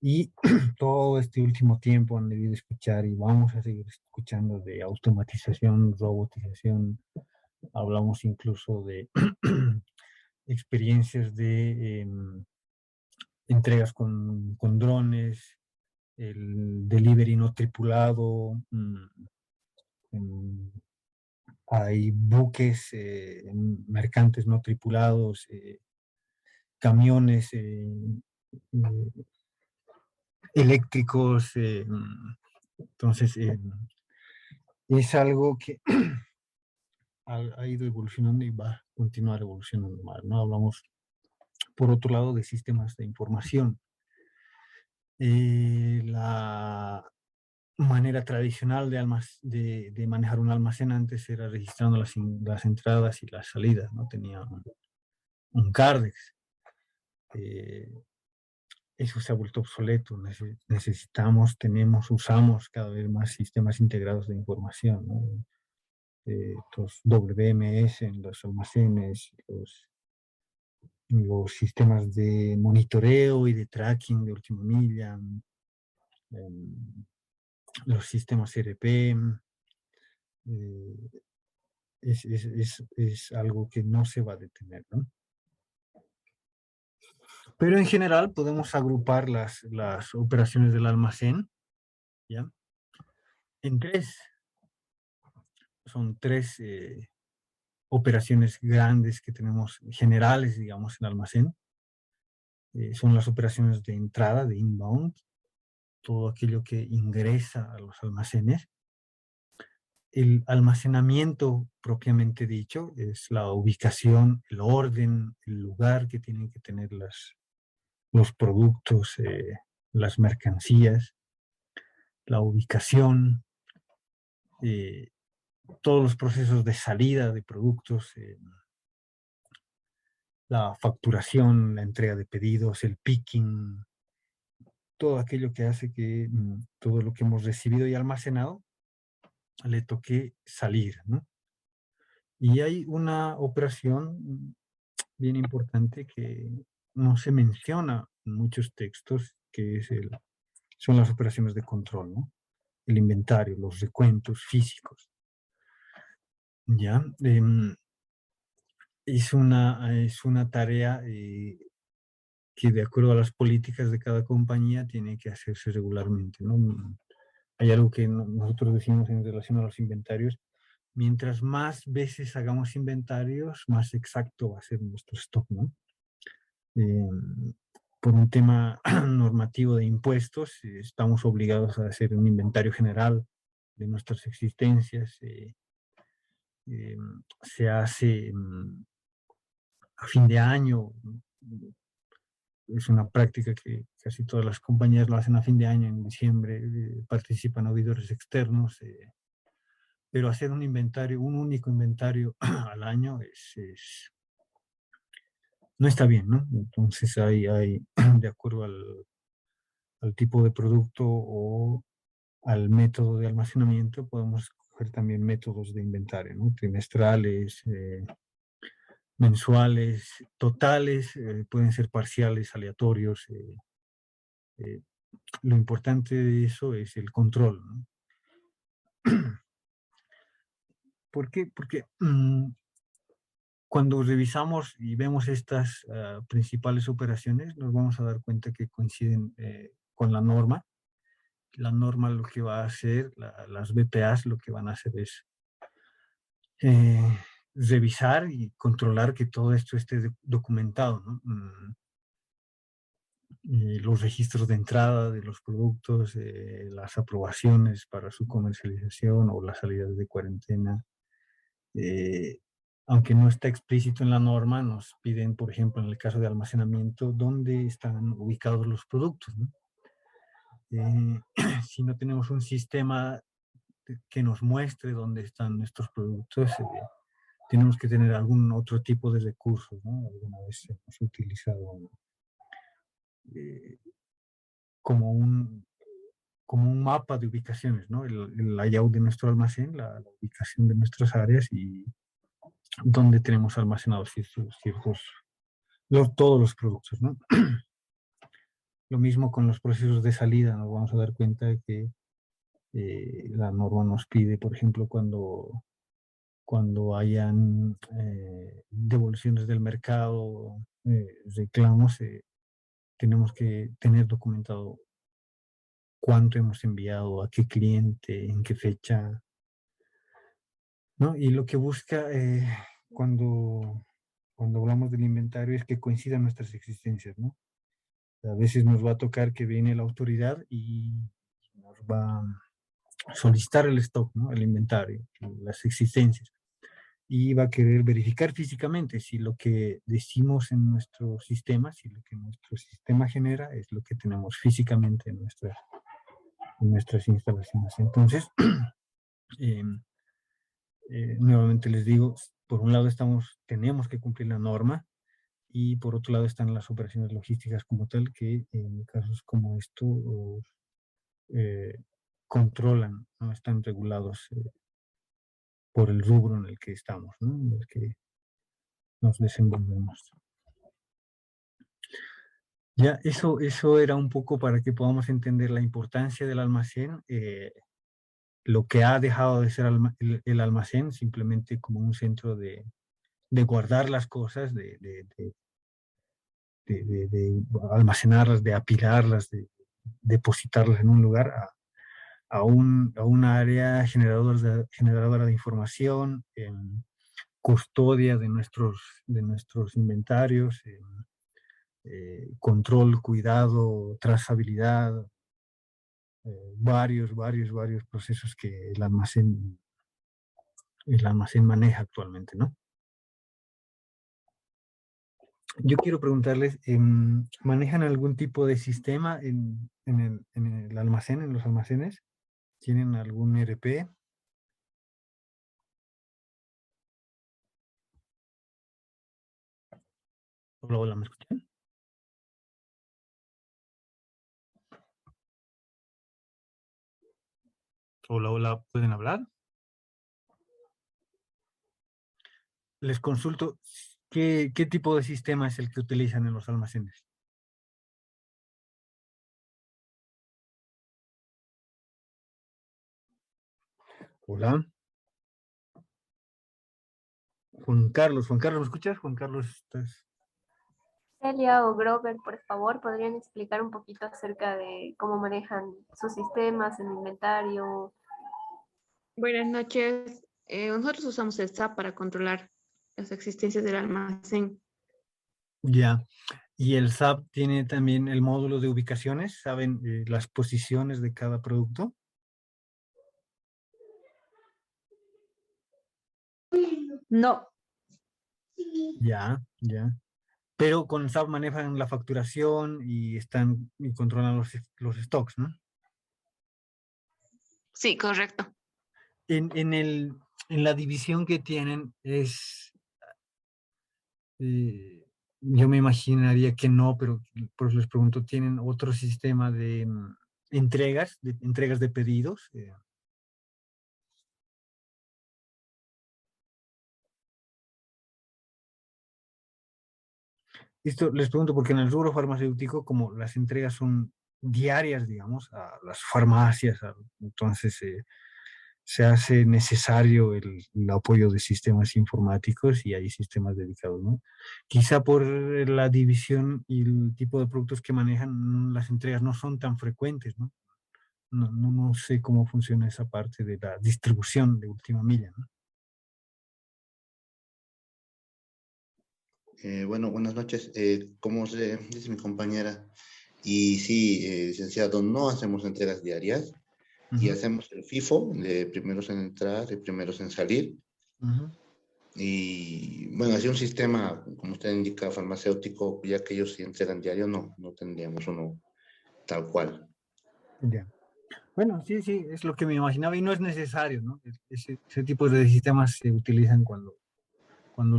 Y todo este último tiempo han debido escuchar y vamos a seguir escuchando de automatización, robotización. Hablamos incluso de experiencias de entregas con drones, el delivery no tripulado, hay buques, mercantes no tripulados, camiones eléctricos. Entonces, es algo que ha ido evolucionando y va a continuar evolucionando más, ¿no? Hablamos, por otro lado, de sistemas de información. La manera tradicional de manejar un almacén antes era registrando las entradas y las salidas, ¿no? Tenía un Cardex. Eso se ha vuelto obsoleto. Usamos cada vez más sistemas integrados de información, ¿no? Los WMS en los almacenes, los sistemas de monitoreo y de tracking de última milla, los sistemas ERP. Es algo que no se va a detener, ¿no? Pero en general podemos agrupar las operaciones del almacén, ¿ya? En tres. Son tres operaciones grandes que tenemos, generales, digamos, en almacén. Son las operaciones de entrada, de inbound, todo aquello que ingresa a los almacenes. El almacenamiento propiamente dicho es la ubicación, el orden, el lugar que tienen que tener los productos, las mercancías, la ubicación, todos los procesos de salida de productos, la facturación, la entrega de pedidos, el picking, todo aquello que hace que todo lo que hemos recibido y almacenado le toque salir, ¿no? Y hay una operación bien importante que no se menciona en muchos textos, que son las operaciones de control, ¿no? El inventario, los recuentos físicos. ¿Ya? Es una tarea que de acuerdo a las políticas de cada compañía tiene que hacerse regularmente, ¿no? Hay algo que nosotros decimos en relación a los inventarios: mientras más veces hagamos inventarios, más exacto va a ser nuestro stock, ¿no? Por un tema normativo de impuestos, estamos obligados a hacer un inventario general de nuestras existencias. Se hace a fin de año. Es una práctica que casi todas las compañías lo hacen a fin de año, en diciembre. Participan auditores externos. Pero hacer un inventario, un único inventario al año no está bien, ¿no? Entonces de acuerdo al tipo de producto o al método de almacenamiento, podemos escoger también métodos de inventario, ¿no? Trimestrales, mensuales, totales, pueden ser parciales, aleatorios. Lo importante de eso es el control, ¿no? ¿Por qué? Porque Cuando revisamos y vemos estas principales operaciones, nos vamos a dar cuenta que coinciden con la norma. La norma lo que va a hacer, las BPAs lo que van a hacer es revisar y controlar que todo esto esté documentado, ¿no? Los registros de entrada de los productos, las aprobaciones para su comercialización o las salidas de cuarentena. Aunque no está explícito en la norma, nos piden, por ejemplo, en el caso de almacenamiento, dónde están ubicados los productos, ¿no? Si no tenemos un sistema que nos muestre dónde están nuestros productos, tenemos que tener algún otro tipo de recursos, ¿no? Alguna vez hemos utilizado como un mapa de ubicaciones, ¿no? El layout de nuestro almacén, la ubicación de nuestras áreas y dónde tenemos almacenados todos los productos, ¿no? Lo mismo con los procesos de salida, nos vamos a dar cuenta de que la norma nos pide, por ejemplo, cuando hayan devoluciones del mercado, reclamos, tenemos que tener documentado cuánto hemos enviado, a qué cliente, en qué fecha, ¿no? Y lo que busca cuando hablamos del inventario es que coincidan nuestras existencias, ¿no? A veces nos va a tocar que viene la autoridad y nos va a solicitar el stock, ¿no? El inventario, las existencias. Y va a querer verificar físicamente si lo que decimos en nuestro sistema, si lo que nuestro sistema genera es lo que tenemos físicamente en nuestras instalaciones. Entonces, nuevamente les digo, por un lado tenemos que cumplir la norma y por otro lado están las operaciones logísticas como tal que en casos como esto controlan, ¿no? Están regulados por el rubro en el que estamos, ¿no? En el que nos desenvolvemos. Ya, eso era un poco para que podamos entender la importancia del almacén, lo que ha dejado de ser el almacén, simplemente como un centro de guardar las cosas, de almacenarlas, de apilarlas, de depositarlas en un lugar, a una área generadora de información, custodia de nuestros inventarios, control, cuidado, trazabilidad, varios procesos que el almacén maneja actualmente, ¿no? Yo quiero preguntarles, ¿manejan algún tipo de sistema en el almacén, en los almacenes? ¿Tienen algún ERP? Hola, hola, ¿me escuchan? Hola, hola, ¿pueden hablar? Les consulto, ¿qué tipo de sistema es el que utilizan en los almacenes? Hola. Juan Carlos, ¿me escuchas? Juan Carlos, ¿estás? Celia o Grover, por favor, ¿podrían explicar un poquito acerca de cómo manejan sus sistemas, el inventario? Buenas noches. Nosotros usamos el SAP para controlar las existencias del almacén. Ya. ¿Y el SAP tiene también el módulo de ubicaciones? ¿Saben las posiciones de cada producto? No, Ya, ya. Pero con SAP manejan la facturación y controlan los stocks, ¿no? Sí, correcto. En la división que tienen yo me imaginaría que no, pero por eso les pregunto, ¿tienen otro sistema de entregas de pedidos? Esto les pregunto porque en el rubro farmacéutico, como las entregas son diarias, digamos, a las farmacias, entonces se hace necesario el apoyo de sistemas informáticos y hay sistemas dedicados, ¿no? Quizá por la división y el tipo de productos que manejan, las entregas no son tan frecuentes, ¿no? No sé cómo funciona esa parte de la distribución de última milla, ¿no? Bueno, buenas noches. Como dice mi compañera, y sí, licenciado, no hacemos entregas diarias y hacemos el FIFO de primeros en entrar y primeros en salir. Y bueno, así un sistema, como usted indica, farmacéutico, ya que ellos sí entregan diario, no tendríamos uno tal cual. Ya. Bueno, sí, es lo que me imaginaba y no es necesario, ¿no? Ese tipo de sistemas se utilizan cuando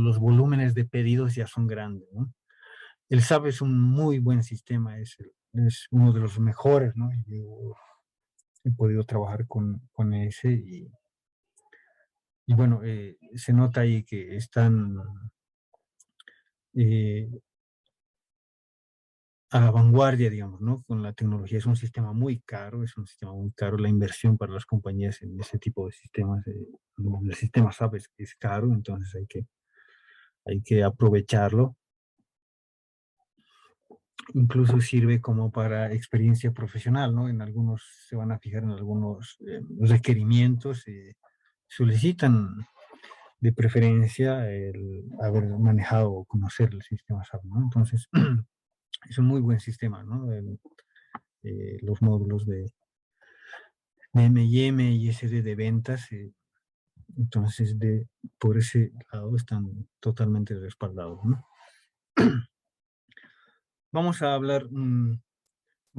los volúmenes de pedidos ya son grandes, ¿no? El SAP es un muy buen sistema, es uno de los mejores, ¿no? Yo he podido trabajar con ese y bueno, se nota ahí que están a la vanguardia, digamos, ¿no? Con la tecnología. Es un sistema muy caro, la inversión para las compañías en ese tipo de sistemas, el sistema SAP es caro, entonces hay que aprovecharlo. Incluso sirve como para experiencia profesional, ¿no? En algunos, se van a fijar en algunos requerimientos, solicitan de preferencia el haber manejado o conocer el sistema SAP, ¿no? Entonces, es un muy buen sistema, ¿no? Los módulos de M&M y SD de ventas, entonces por ese lado están totalmente respaldados, ¿no? Vamos a hablar un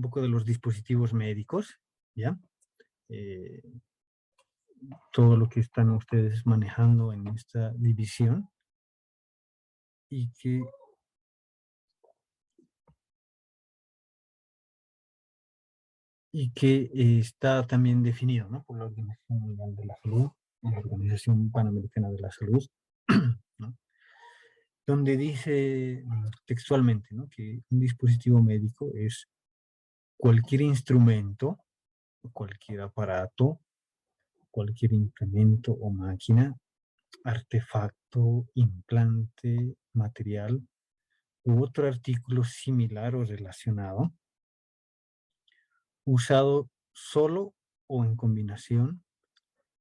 poco de los dispositivos médicos, ¿ya? Todo lo que están ustedes manejando en esta división y que está también definido, ¿no? Por la Organización Mundial de la Salud y la Organización Panamericana de la Salud, ¿no? Donde dice textualmente, ¿no? Que un dispositivo médico es cualquier instrumento, cualquier aparato, cualquier implemento o máquina, artefacto, implante, material u otro artículo similar o relacionado, usado solo o en combinación,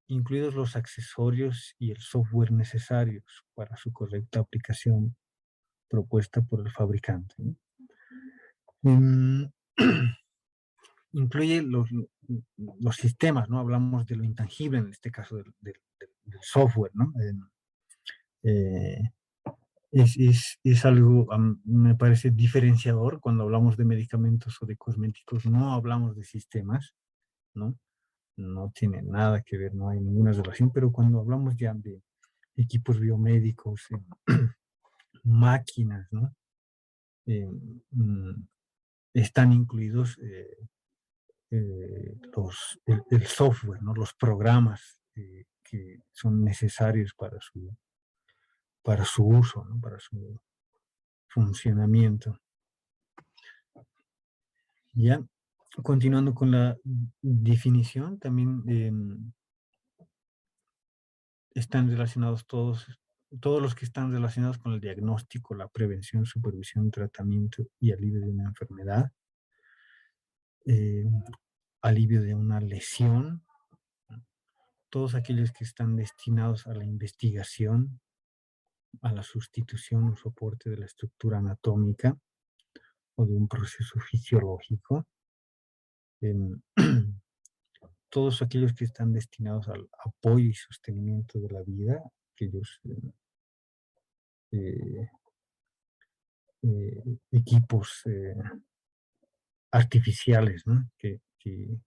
incluidos los accesorios y el software necesarios para su correcta aplicación propuesta por el fabricante, ¿no? Incluye los sistemas, ¿no? Hablamos de lo intangible, en este caso del software, ¿no? Es algo, me parece diferenciador cuando hablamos de medicamentos o de cosméticos, no hablamos de sistemas, ¿no? No tiene nada que ver, no hay ninguna relación, pero cuando hablamos ya de equipos biomédicos, máquinas, ¿no? Están incluidos el software, ¿no? Los programas que son necesarios para su uso, ¿no? Para su funcionamiento. Ya, continuando con la definición, también están relacionados todos los que están relacionados con el diagnóstico, la prevención, supervisión, tratamiento y alivio de una enfermedad, alivio de una lesión, ¿no? Todos aquellos que están destinados a la investigación, a la sustitución o soporte de la estructura anatómica o de un proceso fisiológico, todos aquellos que están destinados al apoyo y sostenimiento de la vida, aquellos equipos artificiales, ¿no? que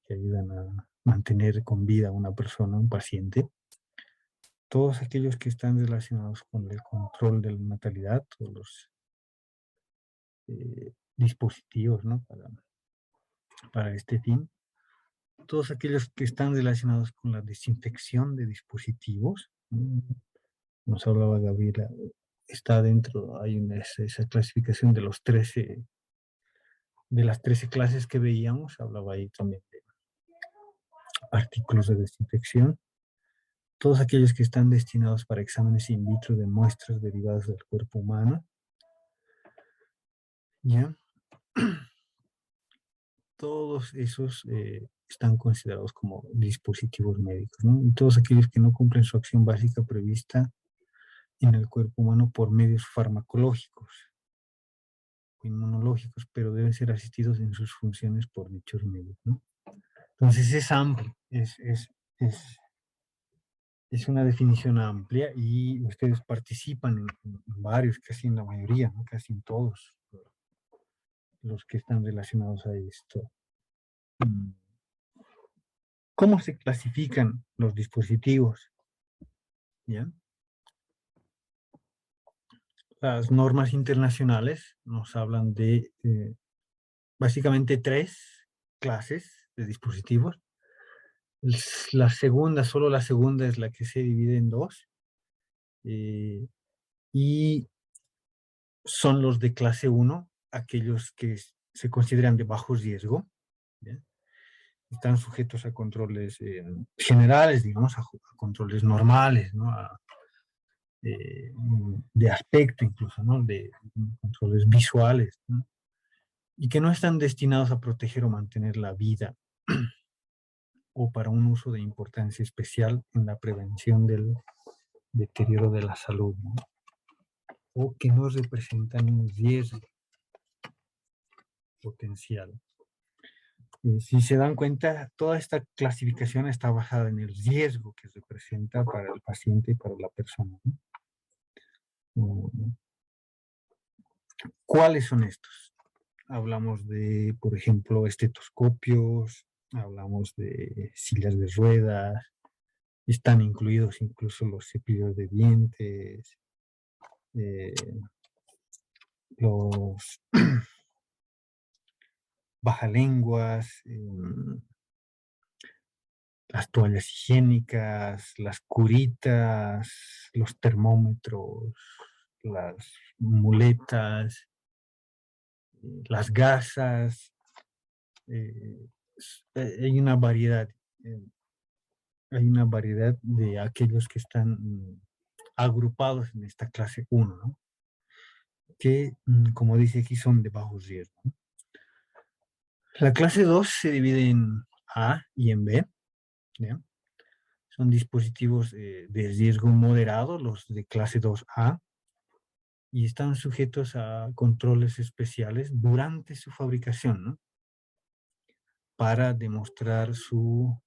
ayudan a mantener con vida a una persona, un paciente. Todos aquellos que están relacionados con el control de la natalidad, todos los dispositivos, ¿no? para este fin. Todos aquellos que están relacionados con la desinfección de dispositivos. Nos hablaba Gabriela, está dentro, hay esa clasificación de las 13 clases que veíamos, hablaba ahí también de artículos de desinfección. todos aquellos que están destinados para exámenes in vitro de muestras derivadas del cuerpo humano, ¿ya? Todos esos están considerados como dispositivos médicos, ¿no? Y todos aquellos que no cumplen su acción básica prevista en el cuerpo humano por medios farmacológicos o inmunológicos, pero deben ser asistidos en sus funciones por dichos medios, ¿no? Entonces es amplio, es una definición amplia y ustedes participan en varios, casi en la mayoría, ¿no? Casi en todos los que están relacionados a esto. ¿Cómo se clasifican los dispositivos? ¿Ya? Las normas internacionales nos hablan de básicamente 3 clases de dispositivos. La segunda, solo la segunda es la que se divide en 2. Y son los de clase 1, aquellos que se consideran de bajo riesgo. ¿Ya? Están sujetos a controles generales, digamos, a controles normales, ¿no? De aspecto incluso, ¿no? De controles visuales, ¿no? Y que no están destinados a proteger o mantener la vida o para un uso de importancia especial en la prevención del deterioro de la salud, ¿no? O que no representan un riesgo potencial. Si se dan cuenta, toda esta clasificación está basada en el riesgo que representa para el paciente y para la persona, ¿no? ¿Cuáles son estos? Hablamos de, por ejemplo, estetoscopios, hablamos de sillas de ruedas, están incluidos incluso los cepillos de dientes, los bajalenguas, las toallas higiénicas, las curitas, los termómetros, las muletas, las gasas. Hay una variedad. Hay una variedad de aquellos que están agrupados en esta clase 1, ¿no? Que, como dice aquí, son de bajo riesgo, ¿no? La clase 2 se divide en A y en B, ¿ya? Son dispositivos de riesgo moderado, los de clase 2A, y están sujetos a controles especiales durante su fabricación, ¿no? Para demostrar su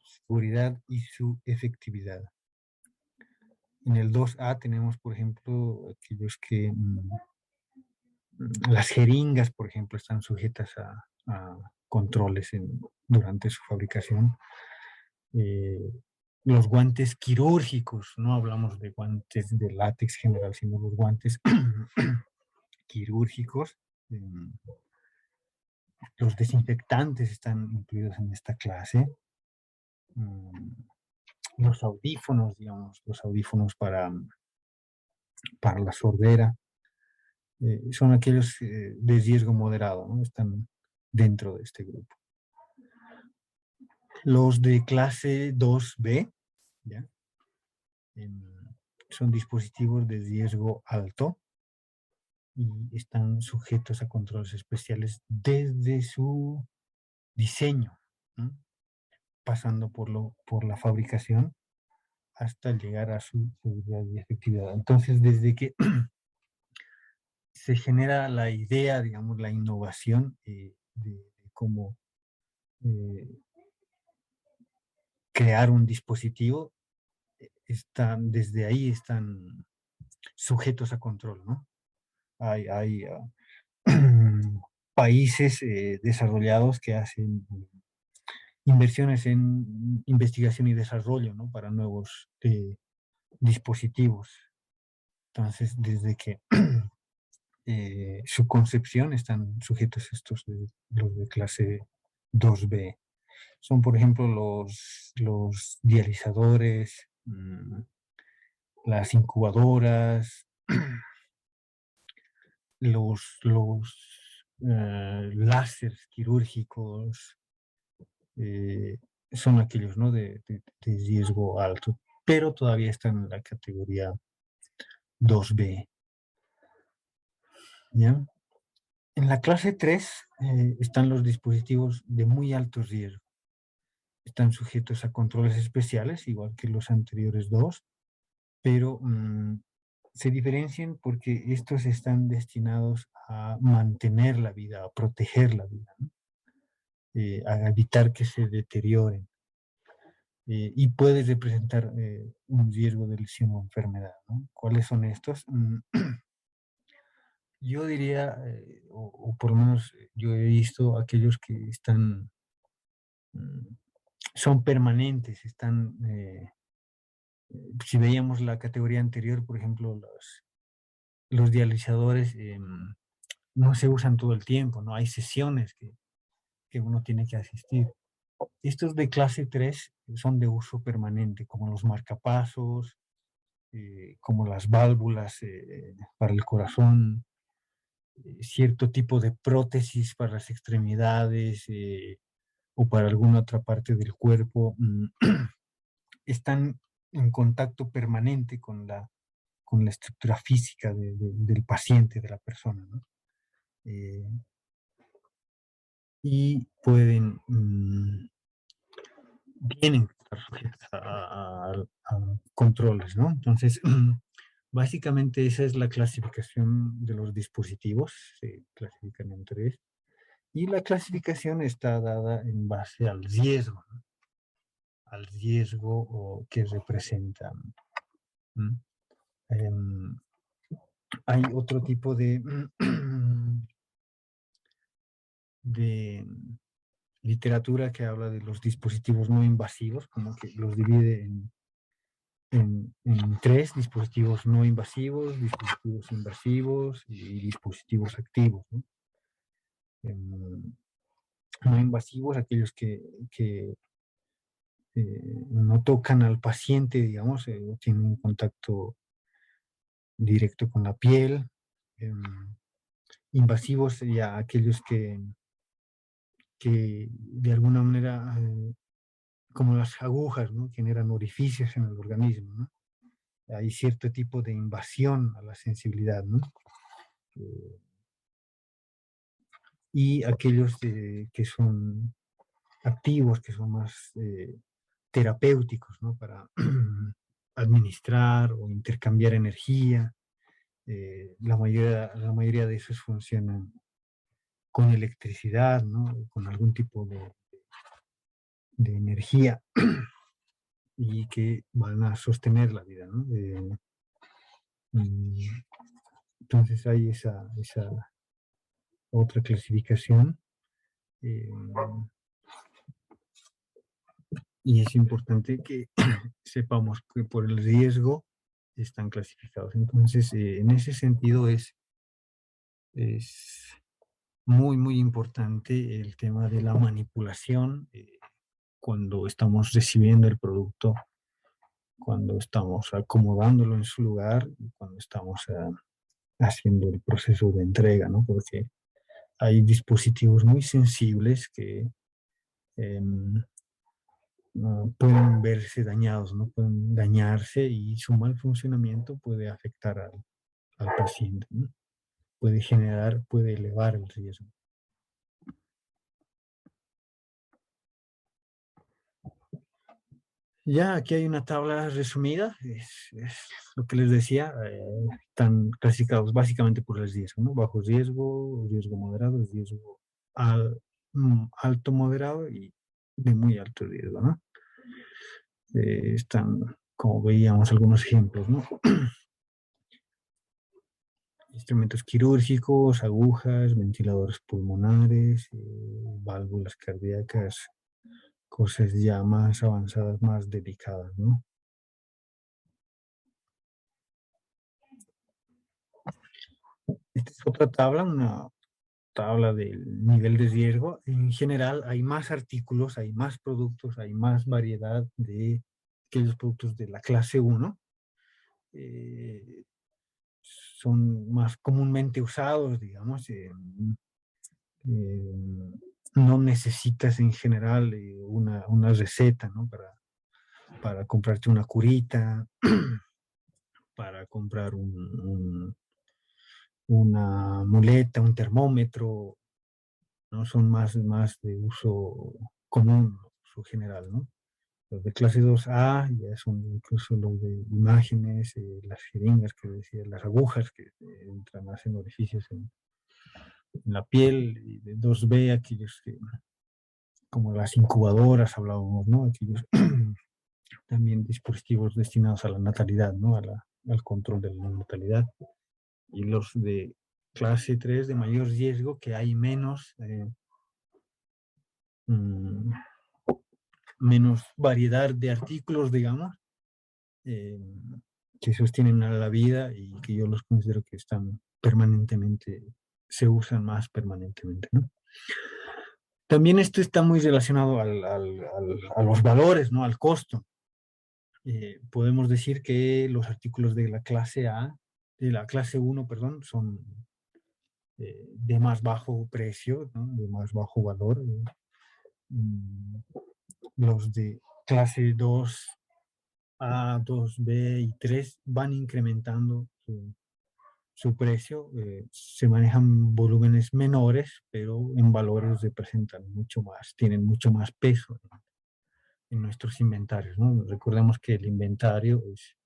seguridad y su efectividad. En el 2A tenemos, por ejemplo, aquellos que las jeringas, por ejemplo, están sujetas a controles durante su fabricación. Los guantes quirúrgicos, no hablamos de guantes de látex general, sino los guantes quirúrgicos. Los desinfectantes están incluidos en esta clase. Los audífonos, digamos, los audífonos para la sordera, son aquellos de riesgo moderado, ¿no? Están dentro de este grupo. Los de clase 2B, ¿ya? Son dispositivos de riesgo alto y están sujetos a controles especiales desde su diseño, ¿no? Pasando por la fabricación hasta llegar a su seguridad y efectividad. Entonces, desde que se genera la idea, digamos, la innovación de cómo crear un dispositivo, desde ahí están sujetos a control, ¿no? Hay países desarrollados que hacen inversiones en investigación y desarrollo, ¿no? Para nuevos dispositivos. Entonces, desde que su concepción están sujetos estos los de clase 2B. Son, por ejemplo, los dializadores, las incubadoras, los láseres quirúrgicos, son aquellos, ¿no? de riesgo alto, pero todavía están en la categoría 2B. ¿Ya? En la clase 3 están los dispositivos de muy alto riesgo. Están sujetos a controles especiales, igual que los anteriores dos, pero se diferencian porque estos están destinados a mantener la vida, a proteger la vida, ¿no? A evitar que se deterioren. Y puede representar un riesgo de lesión o enfermedad, ¿no? ¿Cuáles son estos? Yo diría, o por lo menos yo he visto aquellos que están, son permanentes, están, si veíamos la categoría anterior, por ejemplo, los dializadores no se usan todo el tiempo, ¿no? Hay sesiones que uno tiene que asistir. Estos de clase 3 son de uso permanente, como los marcapasos, como las válvulas para el corazón, cierto tipo de prótesis para las extremidades o para alguna otra parte del cuerpo, están en contacto permanente con la estructura física del paciente, de la persona, ¿no? Y pueden, tienen que estar sujetas a controles, ¿no? Entonces, básicamente esa es la clasificación de los dispositivos, se clasifican en 3, y la clasificación está dada en base al riesgo, ¿no? Al riesgo que representan. Hay otro tipo de literatura que habla de los dispositivos no invasivos, como que los divide en 3: dispositivos no invasivos, dispositivos invasivos y dispositivos activos, ¿no? No invasivos, aquellos que no tocan al paciente, digamos, tienen un contacto directo con la piel. Invasivos sería aquellos que de alguna manera, como las agujas, ¿no? Generan orificios en el organismo, ¿no? Hay cierto tipo de invasión a la sensibilidad, ¿no? Y aquellos que son activos, que son más terapéuticos, ¿no? Para administrar o intercambiar energía. La mayoría de esos funcionan con electricidad, ¿no? Con algún tipo de energía y que van a sostener la vida, ¿no? Entonces hay esa otra clasificación. Y es importante que sepamos que por el riesgo están clasificados. Entonces, en ese sentido es muy, muy importante el tema de la manipulación cuando estamos recibiendo el producto, cuando estamos acomodándolo en su lugar, cuando estamos haciendo el proceso de entrega, ¿no? Porque hay dispositivos muy sensibles que pueden verse dañados, ¿no? Pueden dañarse y su mal funcionamiento puede afectar al paciente, ¿no? Puede elevar el riesgo. Ya aquí hay una tabla resumida, es lo que les decía, están clasificados básicamente por el riesgo, ¿no? Bajo riesgo, riesgo moderado, riesgo alto moderado y de muy alto riesgo, ¿no? Están, como veíamos, algunos ejemplos, ¿no? Instrumentos quirúrgicos, agujas, ventiladores pulmonares, válvulas cardíacas, cosas ya más avanzadas, más delicadas, ¿no? Esta es otra tabla, una tabla del nivel de riesgo. En general hay más artículos, hay más productos, hay más variedad de aquellos productos de la clase 1. Son más comúnmente usados, digamos, no necesitas en general una receta, ¿no? Para comprarte una curita, para comprar una muleta, un termómetro, ¿no? Son más de uso común, uso general, ¿no? Los de clase 2A ya son incluso los de imágenes, las jeringas que decía, las agujas que entran, hacen orificios en la piel, y de 2B aquellos que, como las incubadoras hablábamos, ¿no? Aquellos también dispositivos destinados a la natalidad, ¿no? Al control de la natalidad. Y los de clase 3 de mayor riesgo, que hay menos variedad de artículos, digamos, que sostienen a la vida y que yo los considero que están permanentemente, se usan más permanentemente, ¿no? También esto está muy relacionado a los valores, ¿no? Al costo. Podemos decir que los artículos de la clase A, de la clase 1, perdón, son de más bajo precio, ¿no? De más bajo valor. Los de clase 2A, 2B y 3 van incrementando su precio. Se manejan volúmenes menores, pero en valores representan mucho más, tienen mucho más peso en nuestros inventarios, ¿no? Recordemos que el inventario es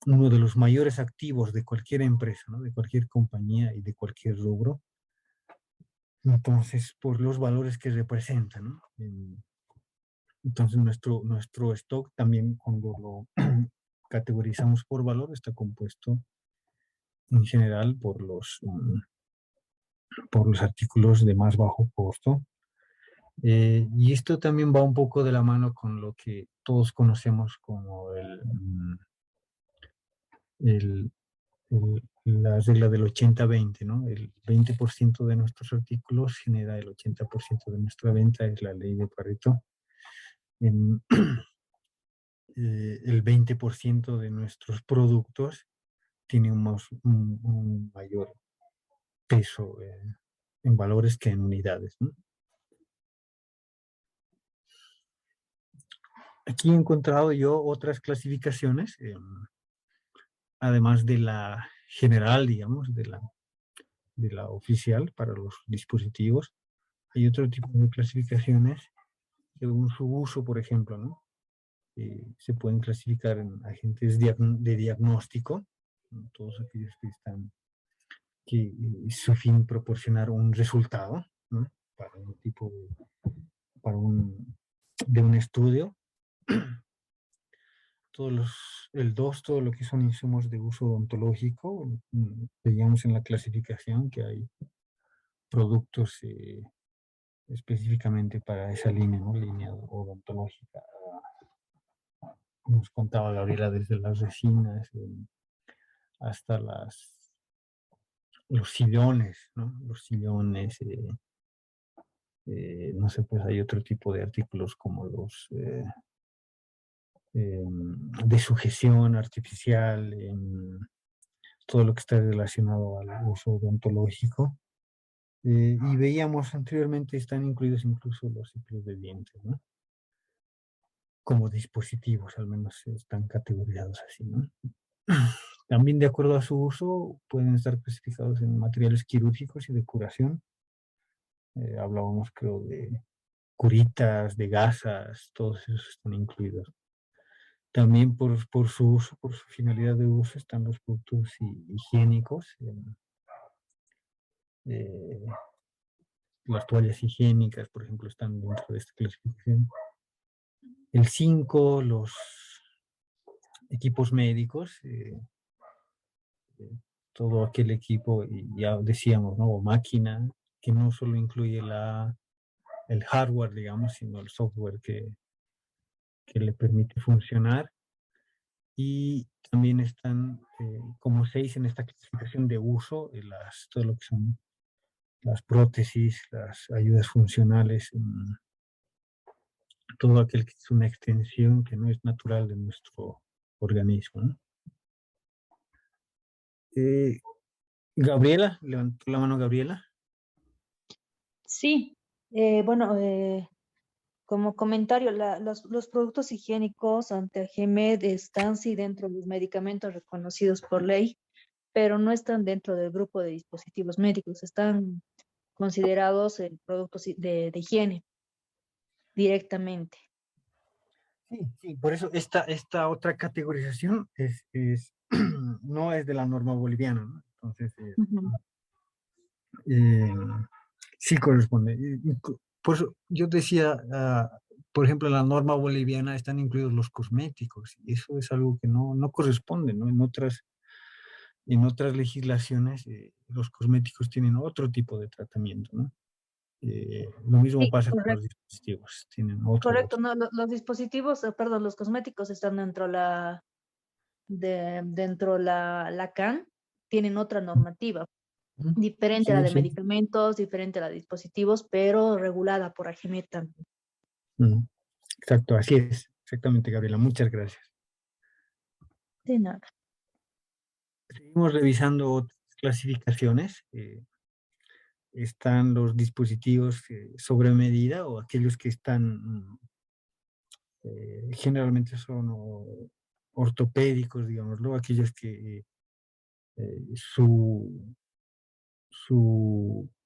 uno de los mayores activos de cualquier empresa, ¿no? De cualquier compañía y de cualquier rubro. Entonces, por los valores que representan, ¿no? Entonces, nuestro stock también, cuando lo categorizamos por valor, está compuesto en general por los artículos de más bajo costo. Y esto también va un poco de la mano con lo que todos conocemos como la regla del 80-20, ¿no? El 20% de nuestros artículos genera el 80% de nuestra venta, es la ley de Pareto. El 20% de nuestros productos tiene un mayor peso en valores que en unidades, ¿no? Aquí he encontrado yo otras clasificaciones, además de la general, digamos, de la oficial para los dispositivos. Hay otro tipo de clasificaciones según su uso, por ejemplo, ¿no? Se pueden clasificar en agentes de diagnóstico, ¿no? Todos aquellos que su fin proporcionar un resultado, ¿no? Para un tipo de un estudio. El 2, todo lo que son insumos de uso odontológico. Veíamos en la clasificación que hay productos específicamente para esa línea, ¿no? Línea odontológica. Nos contaba Gabriela desde las resinas hasta los sillones, ¿no? Los sillones, no sé, pues hay otro tipo de artículos como los de sujeción artificial, todo lo que está relacionado al uso odontológico. Y veíamos anteriormente, están incluidos incluso los cepillos de dientes, ¿no? Como dispositivos, al menos están categorizados así, ¿no? También de acuerdo a su uso, pueden estar clasificados en materiales quirúrgicos y de curación. Hablábamos, creo, de curitas, de gasas, todos esos están incluidos. También por su uso, por su finalidad de uso, están los productos higiénicos. Las toallas higiénicas, por ejemplo, están dentro de esta clasificación. El 5, los equipos médicos, todo aquel equipo, y ya decíamos, ¿no? O máquina, que no solo incluye el hardware, digamos, sino el software que le permite funcionar. Y también están como 6 en esta clasificación de uso, todo lo que son las prótesis, las ayudas funcionales, todo aquel que es una extensión que no es natural de nuestro organismo, ¿no? Gabriela, levantó la mano Gabriela. Sí, bueno, como comentario, los productos higiénicos ante GMED están sí dentro de los medicamentos reconocidos por ley, pero no están dentro del grupo de dispositivos médicos, están considerados productos de higiene directamente. Sí, sí, por eso esta otra categorización no es de la norma boliviana, ¿no? Entonces, Ujú. eh, sí corresponde. Por eso yo decía, por ejemplo, en la norma boliviana están incluidos los cosméticos, y eso es algo que no corresponde, ¿no? En otras legislaciones, los cosméticos tienen otro tipo de tratamiento, ¿no? Lo mismo Sí, pasa con los correcto. dispositivos, tienen otro. Correcto, no, los dispositivos, perdón, los cosméticos están dentro la CAN, tienen otra normativa, Ujú. diferente a la Sí, de sí. medicamentos, diferente a la de dispositivos, pero regulada por AGMED también. Ujú. Exacto, así es. Exactamente, Gabriela. Muchas gracias. De nada. Seguimos revisando otras clasificaciones. Están los dispositivos sobre medida o aquellos que están, generalmente son ortopédicos, digámoslo, aquellos que su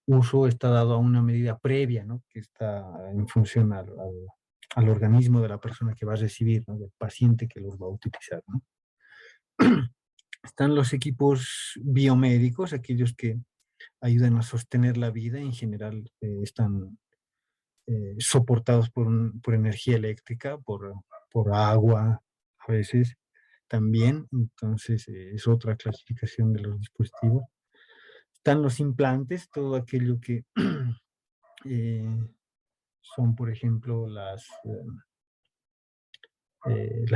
uso está dado a una medida previa, ¿no? Que está en función al organismo de la persona que va a recibir, ¿no? Del paciente que los va a utilizar, ¿no? Están los equipos biomédicos, aquellos que ayudan a sostener la vida, en general están soportados por energía eléctrica, por agua, a veces también. Entonces, es otra clasificación de los dispositivos. Están los implantes, todo aquello que son, por ejemplo, las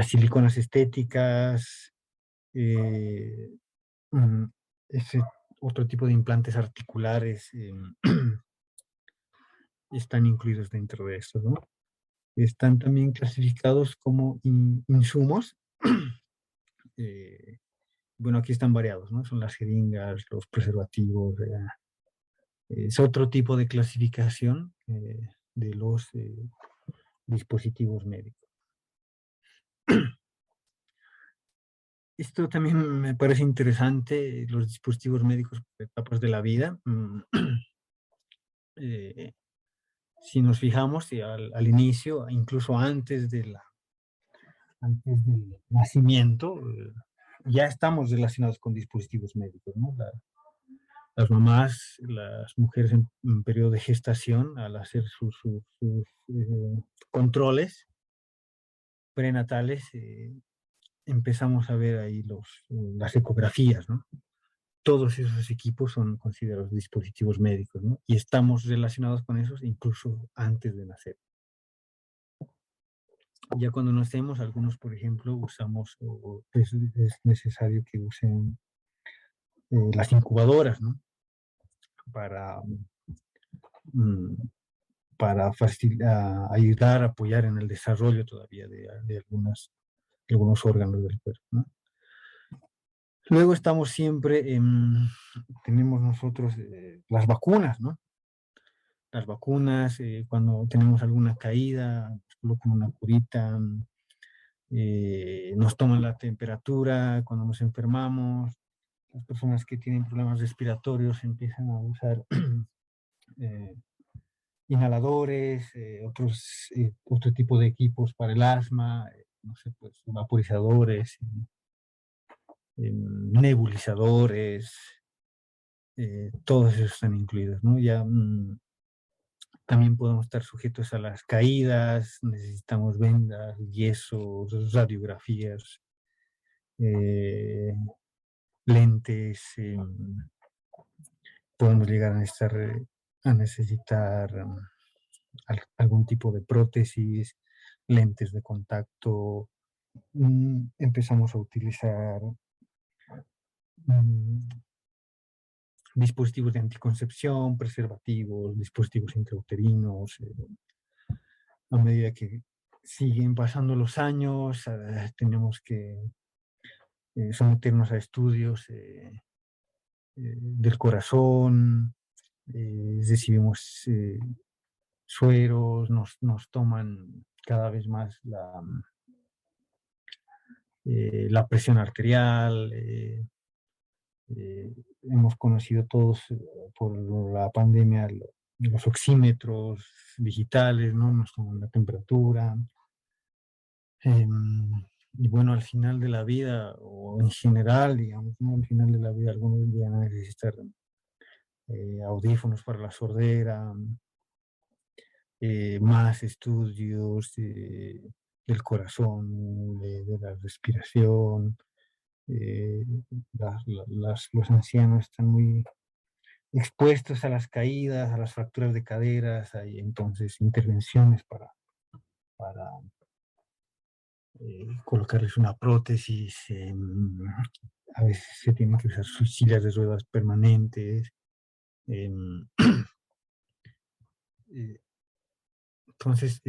siliconas estéticas, eh, ese otro tipo de implantes articulares están incluidos dentro de esto, ¿no? Están también clasificados como insumos. eh, bueno, aquí están variados, ¿no? Son las jeringas, los preservativos, es otro tipo de clasificación de los dispositivos médicos. Esto también me parece interesante, los dispositivos médicos por etapas de la vida. Eh, si nos fijamos, al inicio, incluso antes del nacimiento, ya estamos relacionados con dispositivos médicos, ¿no? Las mamás, las mujeres en periodo de gestación, al hacer sus controles prenatales, empezamos a ver ahí las ecografías, ¿no? Todos esos equipos son considerados dispositivos médicos, ¿no? Y estamos relacionados con esos incluso antes de nacer. Ya cuando nacemos, algunos, por ejemplo, usamos, o es necesario que usen las incubadoras, ¿no? Para, mm, para ayudar, apoyar en el desarrollo todavía de algunos órganos del cuerpo, ¿no? Luego estamos siempre, tenemos nosotros las vacunas, ¿no? Las vacunas, cuando tenemos alguna caída, nos colocan una curita, nos toman la temperatura cuando nos enfermamos. Las personas que tienen problemas respiratorios empiezan a usar eh, inhaladores, otro tipo de equipos para el asma, no sé, pues vaporizadores, nebulizadores, todos esos están incluidos, ¿no? Ya también podemos estar sujetos a las caídas, necesitamos vendas, yesos, radiografías, eh, lentes, podemos llegar a necesitar algún tipo de prótesis, lentes de contacto. Empezamos a utilizar mm, dispositivos de anticoncepción, preservativos, dispositivos intrauterinos. A medida que siguen pasando los años, tenemos que someternos a estudios del corazón, recibimos sueros, nos toman cada vez más la presión arterial. Hemos conocido todos por la pandemia los oxímetros digitales, ¿no? Nos toman la temperatura. Y bueno, al final de la vida, o en general, digamos, ¿no? Al final de la vida, algunos van a necesitar audífonos para la sordera, más estudios del corazón, de la respiración. Los ancianos están muy expuestos a las caídas, a las fracturas de caderas. Hay entonces intervenciones para colocarles una prótesis. A veces se tienen que usar sus sillas de ruedas permanentes. Entonces,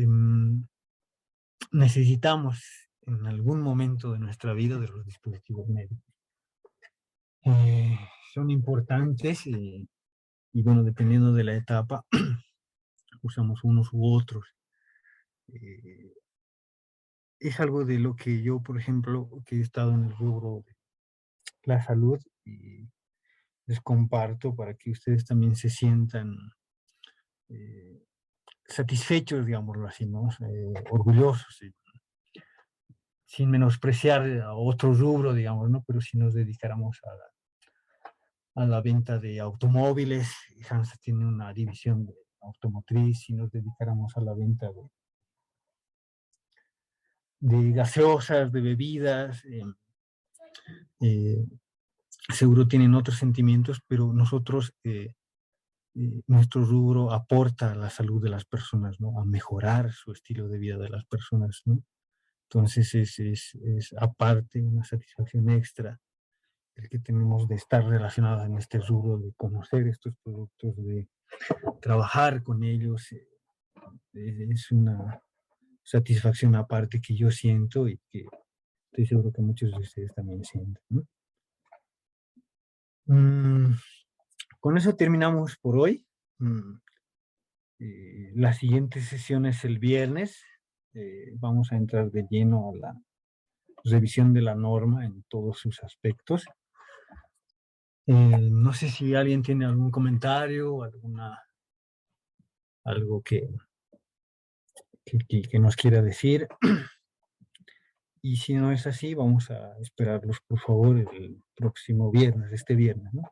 necesitamos en algún momento de nuestra vida de los dispositivos médicos. Son importantes y bueno, dependiendo de la etapa, usamos unos u otros. Es algo de lo que yo, por ejemplo, que he estado en el rubro de la salud, y les comparto para que ustedes también se sientan satisfechos, digámoslo así, ¿no? Orgullosos, sin menospreciar a otro rubro, digamos, ¿no? Pero si nos dedicáramos a la venta de automóviles, HANZA tiene una división de automotriz. Si nos dedicáramos a la venta de gaseosas, de bebidas, seguro tienen otros sentimientos, pero nosotros, nuestro rubro aporta a la salud de las personas, ¿no? A mejorar su estilo de vida de las personas, ¿no? Entonces es aparte una satisfacción extra el que tenemos de estar relacionados en este rubro, de conocer estos productos, de trabajar con ellos. Es una satisfacción aparte que yo siento y que estoy seguro que muchos de ustedes también sienten, ¿no? Con eso terminamos por hoy. La siguiente sesión es el viernes. Vamos a entrar de lleno a la revisión de la norma en todos sus aspectos. No sé si alguien tiene algún comentario o algo que nos quiera decir. Y si no es así, vamos a esperarlos, por favor, el próximo viernes, este viernes, ¿no?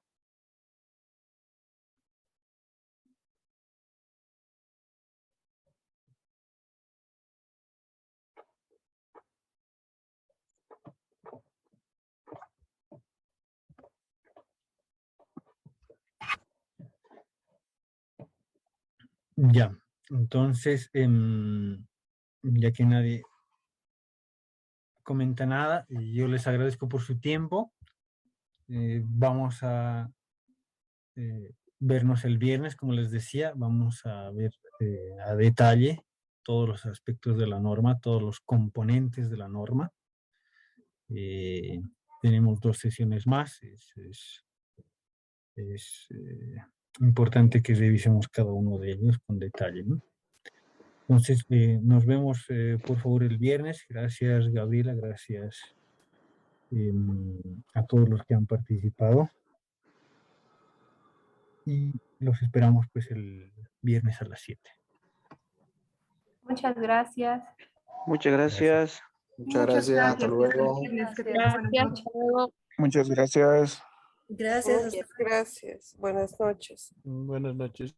Ya, entonces, ya que nadie comenta nada, yo les agradezco por su tiempo. Vamos a vernos el viernes, como les decía. Vamos a ver a detalle todos los aspectos de la norma, todos los componentes de la norma. Tenemos 2 sesiones más. Es importante que revisemos cada uno de ellos con detalle, ¿no? Entonces, nos vemos, por favor, el viernes. Gracias, Gabriela. Gracias a todos los que han participado. Y los esperamos, pues, el viernes a las 7. Muchas gracias. Muchas gracias. Muchas gracias. Hasta luego. Gracias. Hasta luego. Muchas gracias. Gracias. Muchas gracias. Buenas noches. Buenas noches.